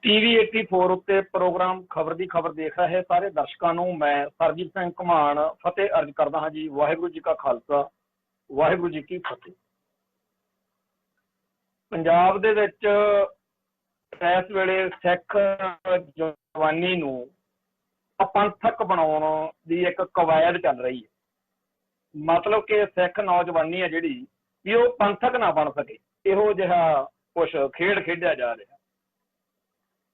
TV 84 ਉੱਤੇ programme ਖਬਰ ਦੀ ਖਬਰ ਦੇਖ ਰਹੇ ਸਾਰੇ ਦਰਸ਼ਕਾਂ ਨੂੰ ਮੈਂ ਸਰਜੀਤ ਸਿੰਘ ਘਮਾਣ ਫਤਿਹ ਅਰਜ਼ ਕਰਦਾ ਹਾਂ ਜੀ। ਵਾਹਿਗੁਰੂ ਜੀ ਕਾ ਖਾਲਸਾ, ਵਾਹਿਗੁਰੂ ਜੀ ਕੀ ਫਤਿਹ। ਪੰਜਾਬ ਦੇ ਵਿੱਚ ਇਸ ਵੇਲੇ ਸਿੱਖ ਜਵਾਨੀ ਨੂੰ ਅਪੰਥਕ ਬਣਾਉਣ ਦੀ ਇੱਕ ਕਵਾਇਦ ਚੱਲ ਰਹੀ ਹੈ। ਮਤਲਬ ਕਿ ਸਿੱਖ ਨੌਜਵਾਨੀ ਹੈ ਜਿਹੜੀ ਵੀ ਉਹ ਪੰਥਕ ਨਾ ਬਣ ਸਕੇ, ਇਹੋ ਜਿਹਾ ਕੁਛ ਖੇਡ ਖੇਡਿਆ ਜਾ ਰਿਹਾ।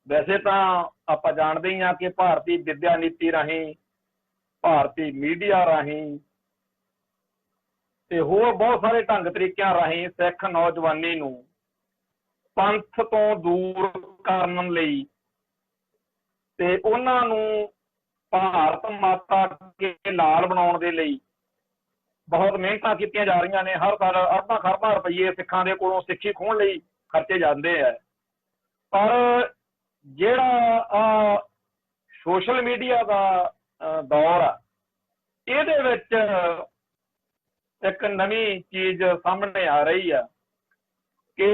ਵੈਸੇ ਤਾਂ ਆਪਾਂ ਜਾਣਦੇ ਹੀ ਹਾਂ ਕਿ ਭਾਰਤੀ ਵਿੱਦਿਆ ਨੀਤੀ ਰਾਹੀਂ, ਭਾਰਤੀ ਮੀਡੀਆ ਰਾਹੀਂ ਤੇ ਹੋਰ ਬਹੁਤ ਸਾਰੇ ਢੰਗ ਤਰੀਕਿਆਂ ਰਾਹੀਂ ਸਿੱਖ ਨੌਜਵਾਨੀ ਨੂੰ ਪੰਥ ਤੋਂ ਦੂਰ ਕਰਨ ਲਈ ਤੇ ਉਹਨਾਂ ਨੂੰ ਭਾਰਤ ਮਾਤਾ ਕੇ ਲਾਲ ਬਣਾਉਣ ਦੇ ਲਈ ਬਹੁਤ ਮਿਹਨਤਾਂ ਕੀਤੀਆਂ ਜਾ ਰਹੀਆਂ ਨੇ। ਹਰ ਸਾਲ ਅਰਬਾਂ ਖਰਬਾਂ ਰੁਪਈਏ ਸਿੱਖਾਂ ਦੇ ਕੋਲੋਂ ਸਿੱਖੀ ਖੋਹਣ ਲਈ ਖਰਚੇ ਜਾਂਦੇ ਆ। ਪਰ ਜਿਹੜਾ ਸੋਸ਼ਲ ਮੀਡੀਆ ਦਾ ਦੌਰ ਆ, ਇਹਦੇ ਵਿੱਚ ਇੱਕ ਨਵੀਂ ਚੀਜ਼ ਸਾਹਮਣੇ ਆ ਰਹੀ ਆ ਕਿ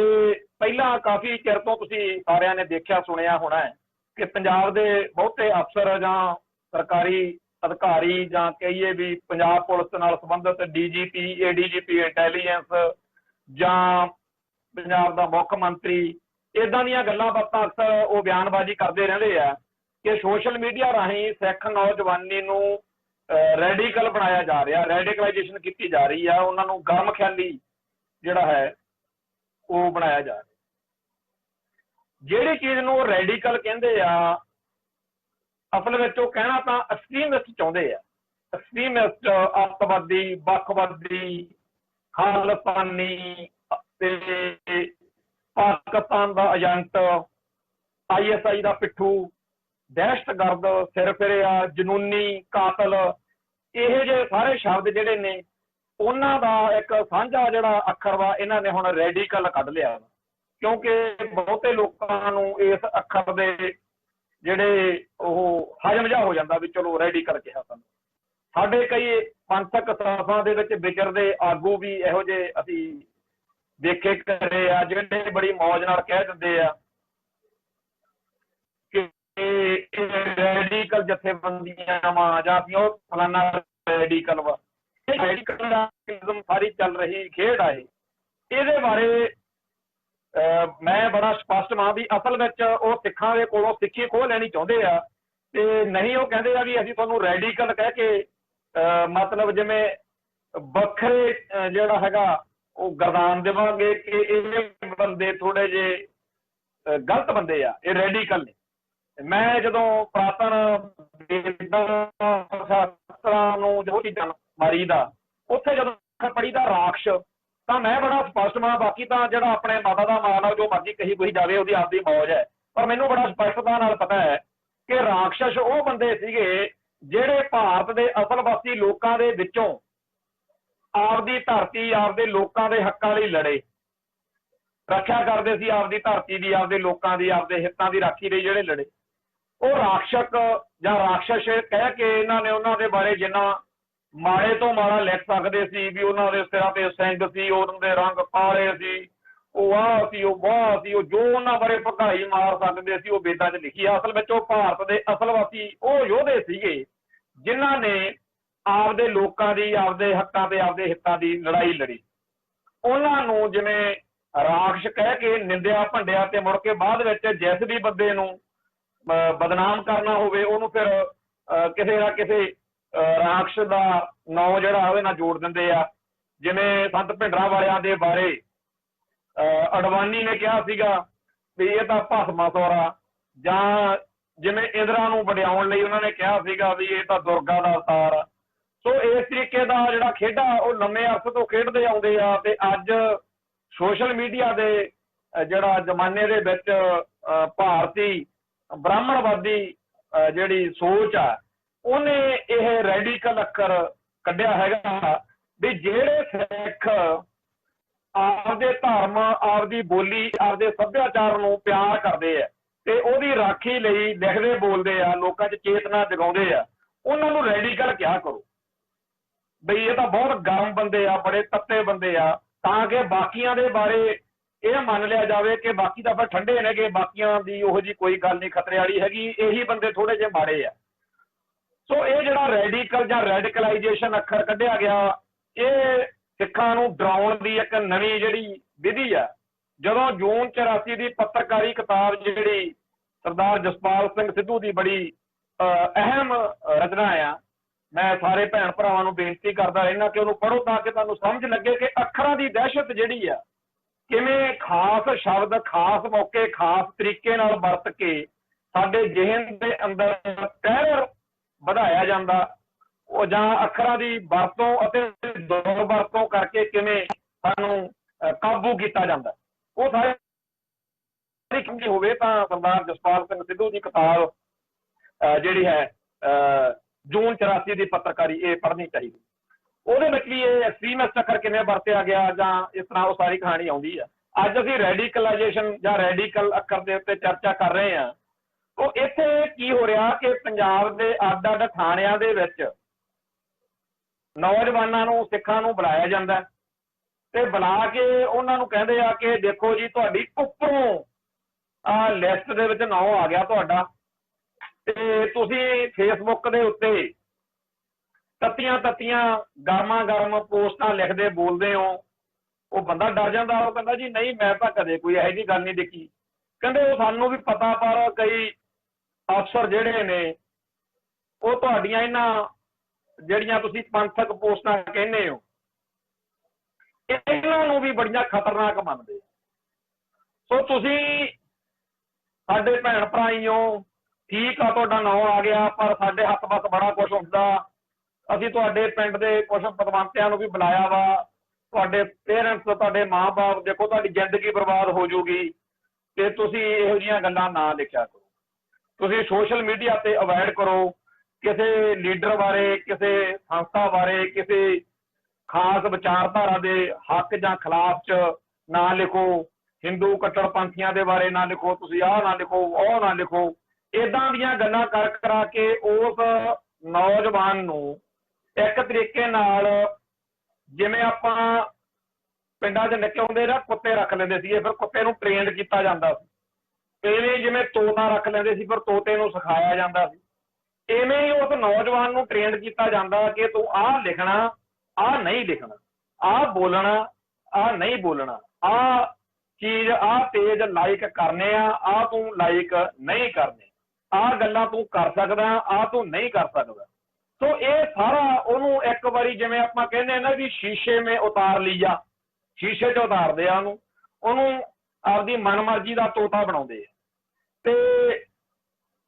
ਪਹਿਲਾਂ ਕਾਫੀ ਚਿਰ ਤੋਂ ਤੁਸੀਂ ਸਾਰਿਆਂ ਨੇ ਦੇਖਿਆ ਸੁਣਿਆ ਹੋਣਾ ਹੈ ਕਿ ਪੰਜਾਬ ਦੇ ਬਹੁਤੇ ਅਫਸਰ ਜਾਂ ਸਰਕਾਰੀ ਅਧਿਕਾਰੀ ਜਾਂ ਕਹੀਏ ਵੀ ਪੰਜਾਬ ਪੁਲਿਸ ਨਾਲ ਸੰਬੰਧਿਤ DGP, ADGP ਇੰਟੈਲੀਜੈਂਸ ਜਾਂ ਪੰਜਾਬ ਦਾ ਮੁੱਖ ਮੰਤਰੀ ਏਦਾਂ ਦੀਆਂ ਗੱਲਾਂ ਬਾਤਾਂ ਅਕਸਰ ਉਹ ਬਿਆਨਬਾਜ਼ੀ ਕਰਦੇ ਰਹਿੰਦੇ ਆ ਕਿ ਸੋਸ਼ਲ ਮੀਡੀਆ ਰਾਹੀਂ ਸਿੱਖ ਨੌਜਵਾਨੀ ਨੂੰ ਰੈਡੀਕਲ ਬਣਾਇਆ ਜਾ ਰਿਹਾ, ਰੈਡੀਕਲਾਈਜੇਸ਼ਨ ਕੀਤੀ ਜਾ ਰਹੀ ਆ, ਉਹਨਾਂ ਨੂੰ ਗਰਮ ਖਿਆਲੀ ਜਿਹੜਾ ਹੈ ਉਹ ਬਣਾਇਆ ਜਾ ਰਿਹਾ। ਜਿਹੜੀ ਚੀਜ਼ ਨੂੰ ਰੈਡੀਕਲ ਕਹਿੰਦੇ ਆ, ਅਸਲ ਵਿੱਚ ਉਹ ਕਹਿਣਾ ਤਾਂ ਐਕਸਟ੍ਰੀਮਿਸਟ ਚਾਹੁੰਦੇ ਆ। ਐਕਸਟ੍ਰੀਮਿਸਟ, ਅੱਤਵਾਦੀ, ਵੱਖਵਾਦੀ, ਖਾਲਿਸਤਾਨੀ ਤੇ ਪਾਕਿਸਤਾਨ ਦਾ ਏਜੰਟ, ISI ਦਾ ਪਿੱਠੂ, ਦਹਿਸ਼ਤਗਰਦ, ਸਿਰ ਫਿਰਿਆ, ਜਨੂਨੀ, ਕਾਤਲ, ਇਹ ਜਿਹੇ ਸਾਰੇ ਸ਼ਬਦ ਜਿਹੜੇ ਨੇ ਉਹਨਾਂ ਦਾ ਇੱਕ ਸਾਂਝਾ ਜਿਹੜਾ ਅੱਖਰ ਵਾ ਇਹਨਾਂ ਨੇ ਹੁਣ ਰੈਡੀਕਲ ਕੱਢ ਲਿਆ। ਕਿਉਂਕਿ ਬਹੁਤੇ ਲੋਕਾਂ ਨੂੰ ਇਸ ਅੱਖਰ ਦੇ ਜਿਹੜੇ ਉਹ ਹਜਮ ਜਿਹਾ ਹੋ ਜਾਂਦਾ ਵੀ ਚਲੋ ਰੈਡੀਕਲ ਕਿਹਾ ਸਾਨੂੰ। ਸਾਡੇ ਕਈ ਪੰਥਕ ਸੰਸਥਾਵਾਂ ਦੇ ਵਿੱਚ ਵਿਚਰਦੇ ਆਗੂ ਵੀ ਇਹੋ ਜਿਹੇ ਅਸੀਂ ਦੇਖੇ ਕਰੇ ਆ, ਜਿਹੜੇ ਬੜੀ ਮੌਜ ਨਾਲ ਕਹਿ ਦਿੰਦੇ ਆ ਕਿ ਰੈਡੀਕਲ ਜਥੇਬੰਦੀਆਂ ਵਾ ਜਾਂ ਉਹ ਫਲਾਨਾ ਰੈਡੀਕਲ ਵਾ। ਰੈਡੀਕਲਿਜ਼ਮ ਸਾਰੀ ਚੱਲ ਰਹੀ ਖੇਡ ਆ। ਇਹਦੇ ਬਾਰੇ ਮੈਂ ਬੜਾ ਸਪਸ਼ਟ ਹਾਂ ਵੀ ਅਸਲ ਵਿੱਚ ਉਹ ਸਿੱਖਾਂ ਦੇ ਕੋਲੋਂ ਸਿੱਖੀ ਖੋਹ ਲੈਣੀ ਚਾਹੁੰਦੇ ਆ ਤੇ ਨਹੀਂ ਉਹ ਕਹਿੰਦੇ ਆ ਵੀ ਅਸੀਂ ਤੁਹਾਨੂੰ ਰੈਡੀਕਲ ਕਹਿ ਕੇ ਮਤਲਬ ਜਿਵੇਂ ਵੱਖਰੇ ਜਿਹੜਾ ਹੈਗਾ ਉਹ ਗਰਦਾਨ ਦੇਵਾਂਗੇ ਕਿ ਇਹ ਬੰਦੇ ਥੋੜੇ ਜਿਹੇ ਗਲਤ ਬੰਦੇ ਆ, ਇਹ ਰੈਡੀਕਲ ਨੇ। ਮੈਂ ਜਦੋਂ ਪੁਰਾਤਨ ਸ਼ਾਸਤਰਾਂ ਨੂੰ ਜੋ ਚੀਜ਼ਾਂ ਮਾਰੀ ਦਾ ਉੱਥੇ ਜਦੋਂ ਪੜ੍ਹੀ ਦਾ ਰਾਖਸ਼ ਤਾਂ ਮੈਂ ਬੜਾ ਸਪਸ਼ਟ ਹਾਂ। ਬਾਕੀ ਤਾਂ ਜਿਹੜਾ ਆਪਣੇ ਮਾਤਾ ਦਾ ਮਾਲ ਆ ਜੋ ਮਰਜ਼ੀ ਕਹੀ ਜਾਵੇ, ਉਹਦੀ ਆਪਦੀ ਮੌਜ ਹੈ। ਪਰ ਮੈਨੂੰ ਬੜਾ ਸਪਸ਼ਟਤਾ ਨਾਲ ਪਤਾ ਹੈ ਕਿ ਰਾਖਸ਼ ਉਹ ਬੰਦੇ ਸੀਗੇ ਜਿਹੜੇ ਭਾਰਤ ਦੇ ਅਸਲ ਵਾਸੀ ਲੋਕਾਂ ਦੇ ਵਿੱਚੋਂ ਆਪਦੀ ਧਰਤੀ, ਆਪਦੇ ਲੋਕਾਂ ਦੇ ਹੱਕਾਂ ਲਈ ਲੜੇ, ਰੱਖਿਆ ਕਰਦੇ ਸੀ ਆਪਦੀ ਧਰਤੀ ਦੀ, ਆਪਦੇ ਲੋਕਾਂ ਦੀ, ਆਪਦੇ ਹਿੱਤਾਂ ਦੀ ਰਾਖੀ ਲਈ ਜਿਹੜੇ ਲੜੇ। ਉਹ ਰਾਖਸ਼ਕ ਜਾਂ ਰਾਖਸ਼ ਕਹਿ ਕੇ ਇਹਨਾਂ ਨੇ ਉਹਨਾਂ ਦੇ ਬਾਰੇ ਜਿੰਨਾ ਮਾੜੇ ਤੋਂ ਮਾੜਾ ਲਿਖ ਸਕਦੇ ਸੀ ਵੀ ਉਹਨਾਂ ਦੇ ਸਿਰਾਂ ਤੇ ਸਿੰਘ ਸੀ, ਉਹਨਾਂ ਦੇ ਰੰਗ ਕਾਲੇ ਸੀ, ਉਹ ਆਹ ਸੀ, ਉਹ ਵਾਹ ਸੀ, ਉਹ ਜੋ ਉਹਨਾਂ ਬਾਰੇ ਭਗਾਈ ਮਾਰ ਸਕਦੇ ਸੀ ਉਹ ਵੇਦਾਂ 'ਚ ਲਿਖੀ ਆ। ਅਸਲ ਵਿੱਚ ਉਹ ਭਾਰਤ ਦੇ ਅਸਲ ਵਾਸੀ ਉਹ ਯੋਧੇ ਸੀਗੇ ਜਿਨ੍ਹਾਂ ਨੇ ਆਪਦੇ ਲੋਕਾਂ ਦੀ, ਆਪਦੇ ਹੱਕਾਂ ਤੇ ਆਪਦੇ ਹਿੱਤਾਂ ਦੀ ਲੜਾਈ ਲੜੀ। ਉਹਨਾਂ ਨੂੰ ਜਿਵੇਂ ਰਾਖਸ਼ ਕਹਿ ਕੇ ਨਿੰਦਿਆ ਭੰਡਿਆ ਤੇ ਮੁੜ ਕੇ ਬਾਅਦ ਵਿੱਚ ਜਿਸ ਵੀ ਬੰਦੇ ਨੂੰ ਬਦਨਾਮ ਕਰਨਾ ਹੋਵੇ ਉਹਨੂੰ ਫਿਰ ਕਿਸੇ ਨਾ ਕਿਸੇ ਰਾਖਸ਼ ਦਾ ਨਾਂ ਜਿਹੜਾ ਉਹਦੇ ਨਾਲ ਜੋੜ ਦਿੰਦੇ ਆ। ਜਿਵੇਂ ਸੰਤ ਭਿੰਡਰਾਂਵਾਲਿਆਂ ਦੇ ਬਾਰੇ ਅਡਵਾਨੀ ਨੇ ਕਿਹਾ ਸੀਗਾ ਵੀ ਇਹ ਤਾਂ ਭਸਮਾ ਸੌਰਾ, ਜਾਂ ਜਿਵੇਂ ਇੰਦਰਾ ਨੂੰ ਵਡਿਆਉਣ ਲਈ ਉਹਨਾਂ ਨੇ ਕਿਹਾ ਸੀਗਾ ਵੀ ਇਹ ਤਾਂ ਦੁਰਗਾ ਦਾ ਅਵਤਾਰ। ਸੋ ਇਸ ਤਰੀਕੇ ਦਾ ਜਿਹੜਾ ਖੇਡਾ ਉਹ ਲੰਮੇ ਅਰਸੇ ਤੋਂ ਖੇਡਦੇ ਆਉਂਦੇ ਆ ਤੇ ਅੱਜ ਸੋਸ਼ਲ ਮੀਡੀਆ ਦੇ ਜਿਹੜਾ ਜ਼ਮਾਨੇ ਦੇ ਵਿੱਚ ਭਾਰਤੀ ਬ੍ਰਾਹਮਣਵਾਦੀ ਜਿਹੜੀ ਸੋਚ ਆ ਉਹਨੇ ਇਹ ਰੈਡੀਕਲ ਅੱਖਰ ਕੱਢਿਆ ਹੈਗਾ ਵੀ ਜਿਹੜੇ ਸਿੱਖ ਆਪਦੇ ਧਰਮ, ਆਪਦੀ ਬੋਲੀ, ਆਪਦੇ ਸੱਭਿਆਚਾਰ ਨੂੰ ਪਿਆਰ ਕਰਦੇ ਆ ਤੇ ਉਹਦੀ ਰਾਖੀ ਲਈ ਲਿਖਦੇ ਬੋਲਦੇ ਆ, ਲੋਕਾਂ 'ਚ ਚੇਤਨਾ ਜਗਾਉਂਦੇ ਆ, ਉਹਨਾਂ ਨੂੰ ਰੈਡੀਕਲ ਕਿਹਾ ਕਰੋ। ਬਈ ਇਹ ਤਾਂ ਬਹੁਤ ਗਰਮ ਬੰਦੇ ਆ, ਬੜੇ ਤੱਤੇ ਬੰਦੇ ਆ, ਤਾਂ ਕਿ ਬਾਕੀਆਂ ਦੇ ਬਾਰੇ ਇਹ ਮੰਨ ਲਿਆ ਜਾਵੇ ਕਿ ਬਾਕੀ ਤਾਂ ਫਿਰ ਠੰਡੇ ਨੇ, ਕਿ ਬਾਕੀਆਂ ਦੀ ਉਹੋ ਜੀ ਕੋਈ ਗੱਲ ਨਹੀਂ ਖਤਰੇ ਵਾਲੀ ਹੈਗੀ, ਇਹੀ ਬੰਦੇ ਥੋੜੇ ਜਿਹੇ ਮਾੜੇ ਆ। ਸੋ ਇਹ ਜਿਹੜਾ ਰੈਡੀਕਲ ਜਾਂ ਰੈਡੀਕਲਾਈਜੇਸ਼ਨ ਅੱਖਰ ਕੱਢਿਆ ਗਿਆ, ਇਹ ਸਿੱਖਾਂ ਨੂੰ ਡਰਾਉਣ ਦੀ ਇੱਕ ਨਵੀਂ ਜਿਹੜੀ ਵਿਧੀ ਆ। ਜਦੋਂ ਜੂਨ 84 ਦੀ ਪੱਤਰਕਾਰੀ ਕਿਤਾਬ ਜਿਹੜੀ ਸਰਦਾਰ ਜਸਪਾਲ ਸਿੰਘ ਸਿੱਧੂ ਦੀ ਬੜੀ ਅਹਿਮ ਰਚਨਾ ਆ, ਮੈਂ ਸਾਰੇ ਭੈਣ ਭਰਾਵਾਂ ਨੂੰ ਬੇਨਤੀ ਕਰਦਾ ਰਹਿਣਾ ਕਿ ਉਹਨੂੰ ਪੜ੍ਹੋ ਤਾਂ ਕਿ ਤੁਹਾਨੂੰ ਸਮਝ ਲੱਗੇ ਕਿ ਅੱਖਰਾਂ ਦੀ ਦਹਿਸ਼ਤ ਜਿਹੜੀ ਆ, ਕਿਵੇਂ ਖਾਸ ਸ਼ਬਦ ਖਾਸ ਮੌਕੇ ਖਾਸ ਤਰੀਕੇ ਨਾਲ ਵਰਤ ਕੇ ਸਾਡੇ ਜ਼ਿਹਨ ਦੇ ਅੰਦਰ ਟੈਰਰ ਵਧਾਇਆ ਜਾਂਦਾ, ਉਹ ਜਾਂ ਅੱਖਰਾਂ ਦੀ ਵਰਤੋਂ ਅਤੇ ਦੁਰਵਰਤੋਂ ਕਰਕੇ ਕਿਵੇਂ ਸਾਨੂੰ ਕਾਬੂ ਕੀਤਾ ਜਾਂਦਾ, ਉਹ ਸਾਰੇ ਹੋਵੇ ਤਾਂ ਸਰਦਾਰ ਜਸਪਾਲ ਸਿੰਘ ਸਿੱਧੂ ਦੀ ਕਿਤਾਬ ਜਿਹੜੀ ਹੈ ਜੂਨ 84 ਦੀ ਪੱਤਰਕਾਰੀ, ਇਹ ਪੜ੍ਹਨੀ ਚਾਹੀਦੀ। ਉਹਦੇ ਵਿੱਚ ਵੀ ਇਹ ਐਕਸਟ੍ਰੀਮਿਸਟ ਅੱਖਰ ਕਿਵੇਂ ਵਰਤਿਆ ਗਿਆ ਜਾਂ ਇਸ ਤਰ੍ਹਾਂ ਉਹ ਸਾਰੀ ਕਹਾਣੀ ਆਉਂਦੀ ਆ। ਅੱਜ ਅਸੀਂ ਰੈਡੀਕਲਾਈਜੇਸ਼ਨ ਜਾਂ ਰੈਡੀਕਲ ਅੱਖਰ ਦੇ ਉੱਤੇ ਚਰਚਾ ਕਰ ਰਹੇ ਹਾਂ। ਉਹ ਇੱਥੇ ਕੀ ਹੋ ਰਿਹਾ ਕਿ ਪੰਜਾਬ ਦੇ ਅੱਡ ਅੱਡ ਥਾਣਿਆਂ ਦੇ ਵਿੱਚ ਨੌਜਵਾਨਾਂ ਨੂੰ, ਸਿੱਖਾਂ ਨੂੰ ਬੁਲਾਇਆ ਜਾਂਦਾ ਤੇ ਬੁਲਾ ਕੇ ਉਹਨਾਂ ਨੂੰ ਕਹਿੰਦੇ ਆ ਕਿ ਦੇਖੋ ਜੀ ਤੁਹਾਡੀ ਉੱਪਰੋਂ ਲਿਸਟ ਦੇ ਵਿੱਚ ਨਾਂ ਆ ਗਿਆ ਤੁਹਾਡਾ, ਤੇ ਤੁਸੀਂ ਫੇਸਬੁੱਕ ਦੇ ਉੱਤੇ ਤੱਤੀਆਂ ਗਰਮਾ ਗਰਮ ਪੋਸਟਾਂ ਲਿਖਦੇ ਬੋਲਦੇ ਹੋ। ਉਹ ਬੰਦਾ ਡਰ ਜਾਂਦਾ, ਉਹ ਕਹਿੰਦਾ ਜੀ ਨਹੀਂ ਮੈਂ ਤਾਂ ਕਦੇ ਕੋਈ ਇਹੋ ਜਿਹੀ ਗੱਲ ਨਹੀਂ ਦੇਖੀ। ਕਹਿੰਦੇ ਉਹ ਸਾਨੂੰ ਵੀ ਪਤਾ, ਪਰ ਕਈ ਅਫਸਰ ਜਿਹੜੇ ਨੇ ਉਹ ਤੁਹਾਡੀਆਂ ਇਹਨਾਂ ਜਿਹੜੀਆਂ ਤੁਸੀਂ ਪੰਥਕ ਪੋਸਟਾਂ ਕਹਿੰਦੇ ਹੋ ਇਹਨਾਂ ਨੂੰ ਵੀ ਬੜੀਆਂ ਖਤਰਨਾਕ ਮੰਨਦੇ। ਸੋ ਤੁਸੀਂ ਸਾਡੇ ਭੈਣ ਭਰਾ ਹੀ ਹੋ, ਠੀਕ ਆ ਤੁਹਾਡਾ ਨਾਂ ਆ ਗਿਆ, ਪਰ ਸਾਡੇ ਹੱਥ ਬਸ ਬੜਾ ਕੁਛ ਹੁੰਦਾ। ਅਸੀਂ ਤੁਹਾਡੇ ਪਿੰਡ ਦੇ ਕੁਛ ਪਤਵੰਤਿਆਂ ਨੂੰ ਵੀ ਬੁਲਾਇਆ ਵਾ, ਤੁਹਾਡੇ ਪੇਰੈਂਟਸ, ਤੁਹਾਡੇ ਮਾਂ-ਬਾਪ, ਦੇਖੋ ਤੁਹਾਡੀ ਜ਼ਿੰਦਗੀ ਬਰਬਾਦ ਹੋ ਜਾਊਗੀ ਤੇ ਤੁਸੀਂ ਇਹੋ ਜਿਹੀਆਂ ਗੱਲਾਂ ਨਾ ਲਿਖਿਆ ਕਰੋ। ਤੁਸੀਂ ਸੋਸ਼ਲ ਮੀਡੀਆ ਤੇ ਅਵੋਇਡ ਕਰੋ, ਕਿਸੇ ਲੀਡਰ ਬਾਰੇ, ਕਿਸੇ ਸੰਸਥਾ ਬਾਰੇ, ਕਿਸੇ ਖਾਸ ਵਿਚਾਰਧਾਰਾ ਦੇ ਹੱਕ ਜਾਂ ਖਿਲਾਫ ਚ ਨਾ ਲਿਖੋ। ਹਿੰਦੂ ਕੱਟੜਪੰਥੀਆਂ ਦੇ ਬਾਰੇ ਨਾ ਲਿਖੋ, ਤੁਸੀਂ ਆਹ ਨਾ ਲਿਖੋ, ਉਹ ਨਾ ਲਿਖੋ। ਏਦਾਂ ਦੀਆਂ ਗੱਲਾਂ ਕਰ ਕਰਾ ਕੇ ਉਸ ਨੌਜਵਾਨ ਨੂੰ ਇੱਕ ਤਰੀਕੇ ਨਾਲ, ਜਿਵੇਂ ਆਪਾਂ ਪਿੰਡਾਂ 'ਚ ਨਿੱਕੇ ਹੁੰਦੇ ਨਾ ਕੁੱਤੇ ਰੱਖ ਲੈਂਦੇ ਸੀਗੇ, ਫਿਰ ਕੁੱਤੇ ਨੂੰ ਟ੍ਰੇਨਡ ਕੀਤਾ ਜਾਂਦਾ ਸੀ। ਇਵੇਂ ਜਿਵੇਂ ਤੋਤਾ ਰੱਖ ਲੈਂਦੇ ਸੀ, ਫਿਰ ਤੋਤੇ ਨੂੰ ਸਿਖਾਇਆ ਜਾਂਦਾ ਸੀ। ਇਵੇਂ ਹੀ ਉਸ ਨੌਜਵਾਨ ਨੂੰ ਟ੍ਰੇਨਡ ਕੀਤਾ ਜਾਂਦਾ ਕਿ ਤੂੰ ਆਹ ਲਿਖਣਾ, ਆਹ ਨਹੀਂ ਲਿਖਣਾ, ਆਹ ਬੋਲਣਾ, ਆਹ ਨਹੀਂ ਬੋਲਣਾ, ਆਹ ਚੀਜ਼, ਆਹ ਪੇਜ ਲਾਈਕ ਕਰਨੇ ਆ, ਆਹ ਤੂੰ ਲਾਈਕ ਨਹੀਂ ਕਰਨੇ, ਆਹ ਗੱਲਾਂ ਤੂੰ ਕਰ ਸਕਦਾ, ਆਹ ਤੂੰ ਨਹੀਂ ਕਰ ਸਕਦਾ। ਸੋ ਇਹ ਸਾਰਾ ਉਹਨੂੰ ਇੱਕ ਵਾਰੀ, ਜਿਵੇਂ ਆਪਾਂ ਕਹਿੰਦੇ ਨਾ ਵੀ ਸ਼ੀਸ਼ੇ ਮੇ ਉਤਾਰ ਲਿਆ, ਸ਼ੀਸ਼ੇ 'ਚ ਉਤਾਰਦੇ ਆ ਉਹਨੂੰ ਆਪਦੀ ਮਨਮਰਜ਼ੀ ਦਾ ਤੋਤਾ ਬਣਾਉਂਦੇ ਆ। ਤੇ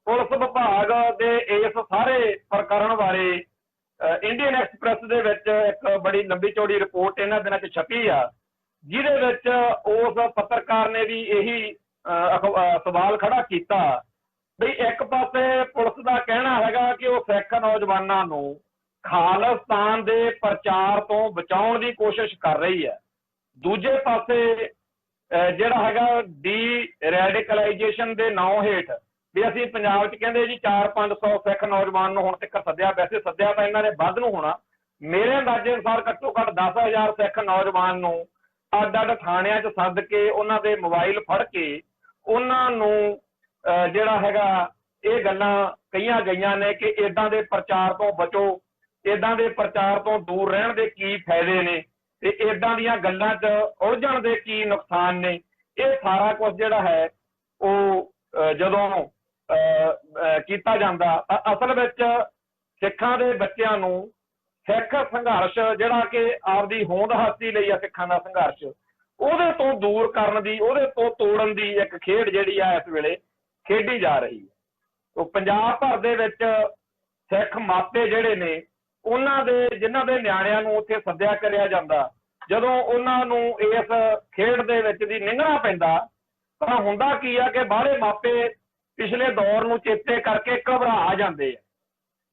ਪੁਲਿਸ ਵਿਭਾਗ ਦੇ ਇਸ ਸਾਰੇ ਪ੍ਰਕਰਨ ਬਾਰੇ ਇੰਡੀਅਨ ਐਕਸਪ੍ਰੈਸ ਦੇ ਵਿੱਚ ਇੱਕ ਬੜੀ ਲੰਬੀ ਚੌੜੀ ਰਿਪੋਰਟ ਇਹਨਾਂ ਦਿਨਾਂ 'ਚ ਛਪੀ ਆ, ਜਿਹਦੇ ਵਿੱਚ ਉਸ ਪੱਤਰਕਾਰ ਨੇ ਵੀ ਇਹੀ ਸਵਾਲ ਖੜਾ ਕੀਤਾ ਵੀ ਇੱਕ ਪਾਸੇ ਪੁਲਿਸ ਦਾ ਕਹਿਣਾ ਹੈਗਾ ਕਿ ਉਹ ਸਿੱਖ ਨੌਜਵਾਨਾਂ ਨੂੰ ਖਾਲਿਸਤਾਨ ਦੇ ਪ੍ਰਚਾਰ ਤੋਂ ਬਚਾਉਣ ਦੀ ਕੋਸ਼ਿਸ਼ ਕਰ ਰਹੀ ਹੈ, ਦੂਜੇ ਪਾਸੇ ਜਿਹੜਾ ਹੈਗਾ ਡੀ ਰੈਡੀਕਲਾਈਜੇਸ਼ਨ ਦੇ ਨਾਂ ਹੇਠ ਵੀ ਅਸੀਂ ਪੰਜਾਬ 'ਚ ਕਹਿੰਦੇ ਜੀ 400-500 ਸਿੱਖ ਨੌਜਵਾਨ ਨੂੰ ਹੁਣ ਤੱਕ ਸੱਦਿਆ। ਵੈਸੇ ਸੱਦਿਆ ਤਾਂ ਇਹਨਾਂ ਨੇ ਵੱਧ ਨੂੰ ਹੋਣਾ, ਮੇਰੇ ਅੰਦਾਜ਼ੇ ਅਨੁਸਾਰ ਘੱਟੋ ਘੱਟ 10,000 ਸਿੱਖ ਨੌਜਵਾਨ ਨੂੰ ਅੱਡ ਅੱਡ ਥਾਣਿਆਂ 'ਚ ਸੱਦ ਕੇ ਉਹਨਾਂ ਦੇ ਮੋਬਾਈਲ ਫੜ ਕੇ ਉਹਨਾਂ ਨੂੰ ਜਿਹੜਾ ਹੈਗਾ ਇਹ ਗੱਲਾਂ ਕਹੀਆਂ ਗਈਆਂ ਨੇ ਕਿ ਇੱਦਾਂ ਦੇ ਪ੍ਰਚਾਰ ਤੋਂ ਬਚੋ, ਇੱਦਾਂ ਦੇ ਪ੍ਰਚਾਰ ਤੋਂ ਦੂਰ ਰਹਿਣ ਦੇ ਕੀ ਫਾਇਦੇ ਨੇ ਤੇ ਇੱਦਾਂ ਦੀਆਂ ਗੱਲਾਂ 'ਚ ਉਲਝਣ ਦੇ ਕੀ ਨੁਕਸਾਨ ਨੇ। ਇਹ ਸਾਰਾ ਕੁਝ ਜਿਹੜਾ ਹੈ ਉਹ ਜਦੋਂ ਕੀਤਾ ਜਾਂਦਾ ਤਾਂ ਅਸਲ ਵਿੱਚ ਸਿੱਖਾਂ ਦੇ ਬੱਚਿਆਂ ਨੂੰ ਸਿੱਖ ਸੰਘਰਸ਼ ਜਿਹੜਾ ਕਿ ਆਪਦੀ ਹੋਂਦ ਹਾਸੀ ਲਈ ਆ, ਸਿੱਖਾਂ ਦਾ ਸੰਘਰਸ਼, ਉਹਦੇ ਤੋਂ ਦੂਰ ਕਰਨ ਦੀ, ਉਹਦੇ ਤੋਂ ਤੋੜਨ ਦੀ ਇੱਕ ਖੇਡ ਜਿਹੜੀ ਆ ਇਸ ਵੇਲੇ ਖੇਡੀ ਜਾ ਰਹੀ ਹੈ। ਪੰਜਾਬ ਭਰ ਦੇ ਵਿੱਚ ਸਿੱਖ ਮਾਪੇ ਜਿਹੜੇ ਨੇ ਉਹਨਾਂ ਦੇ, ਜਿਨ੍ਹਾਂ ਦੇ ਨਿਆਣਿਆਂ ਨੂੰ ਉੱਥੇ ਸੱਦਿਆ ਕਰਿਆ ਜਾਂਦਾ, ਜਦੋਂ ਉਹਨਾਂ ਨੂੰ ਇਸ ਖੇਡ ਦੇ ਵਿੱਚ ਦੀ ਨਿੰਗਣਾ ਪੈਂਦਾ ਤਾਂ ਹੁੰਦਾ ਕੀ ਆ ਕਿ ਬਾਹਰੇ ਮਾਪੇ ਪਿਛਲੇ ਦੌਰ ਨੂੰ ਚੇਤੇ ਕਰਕੇ ਘਬਰਾ ਜਾਂਦੇ ਆ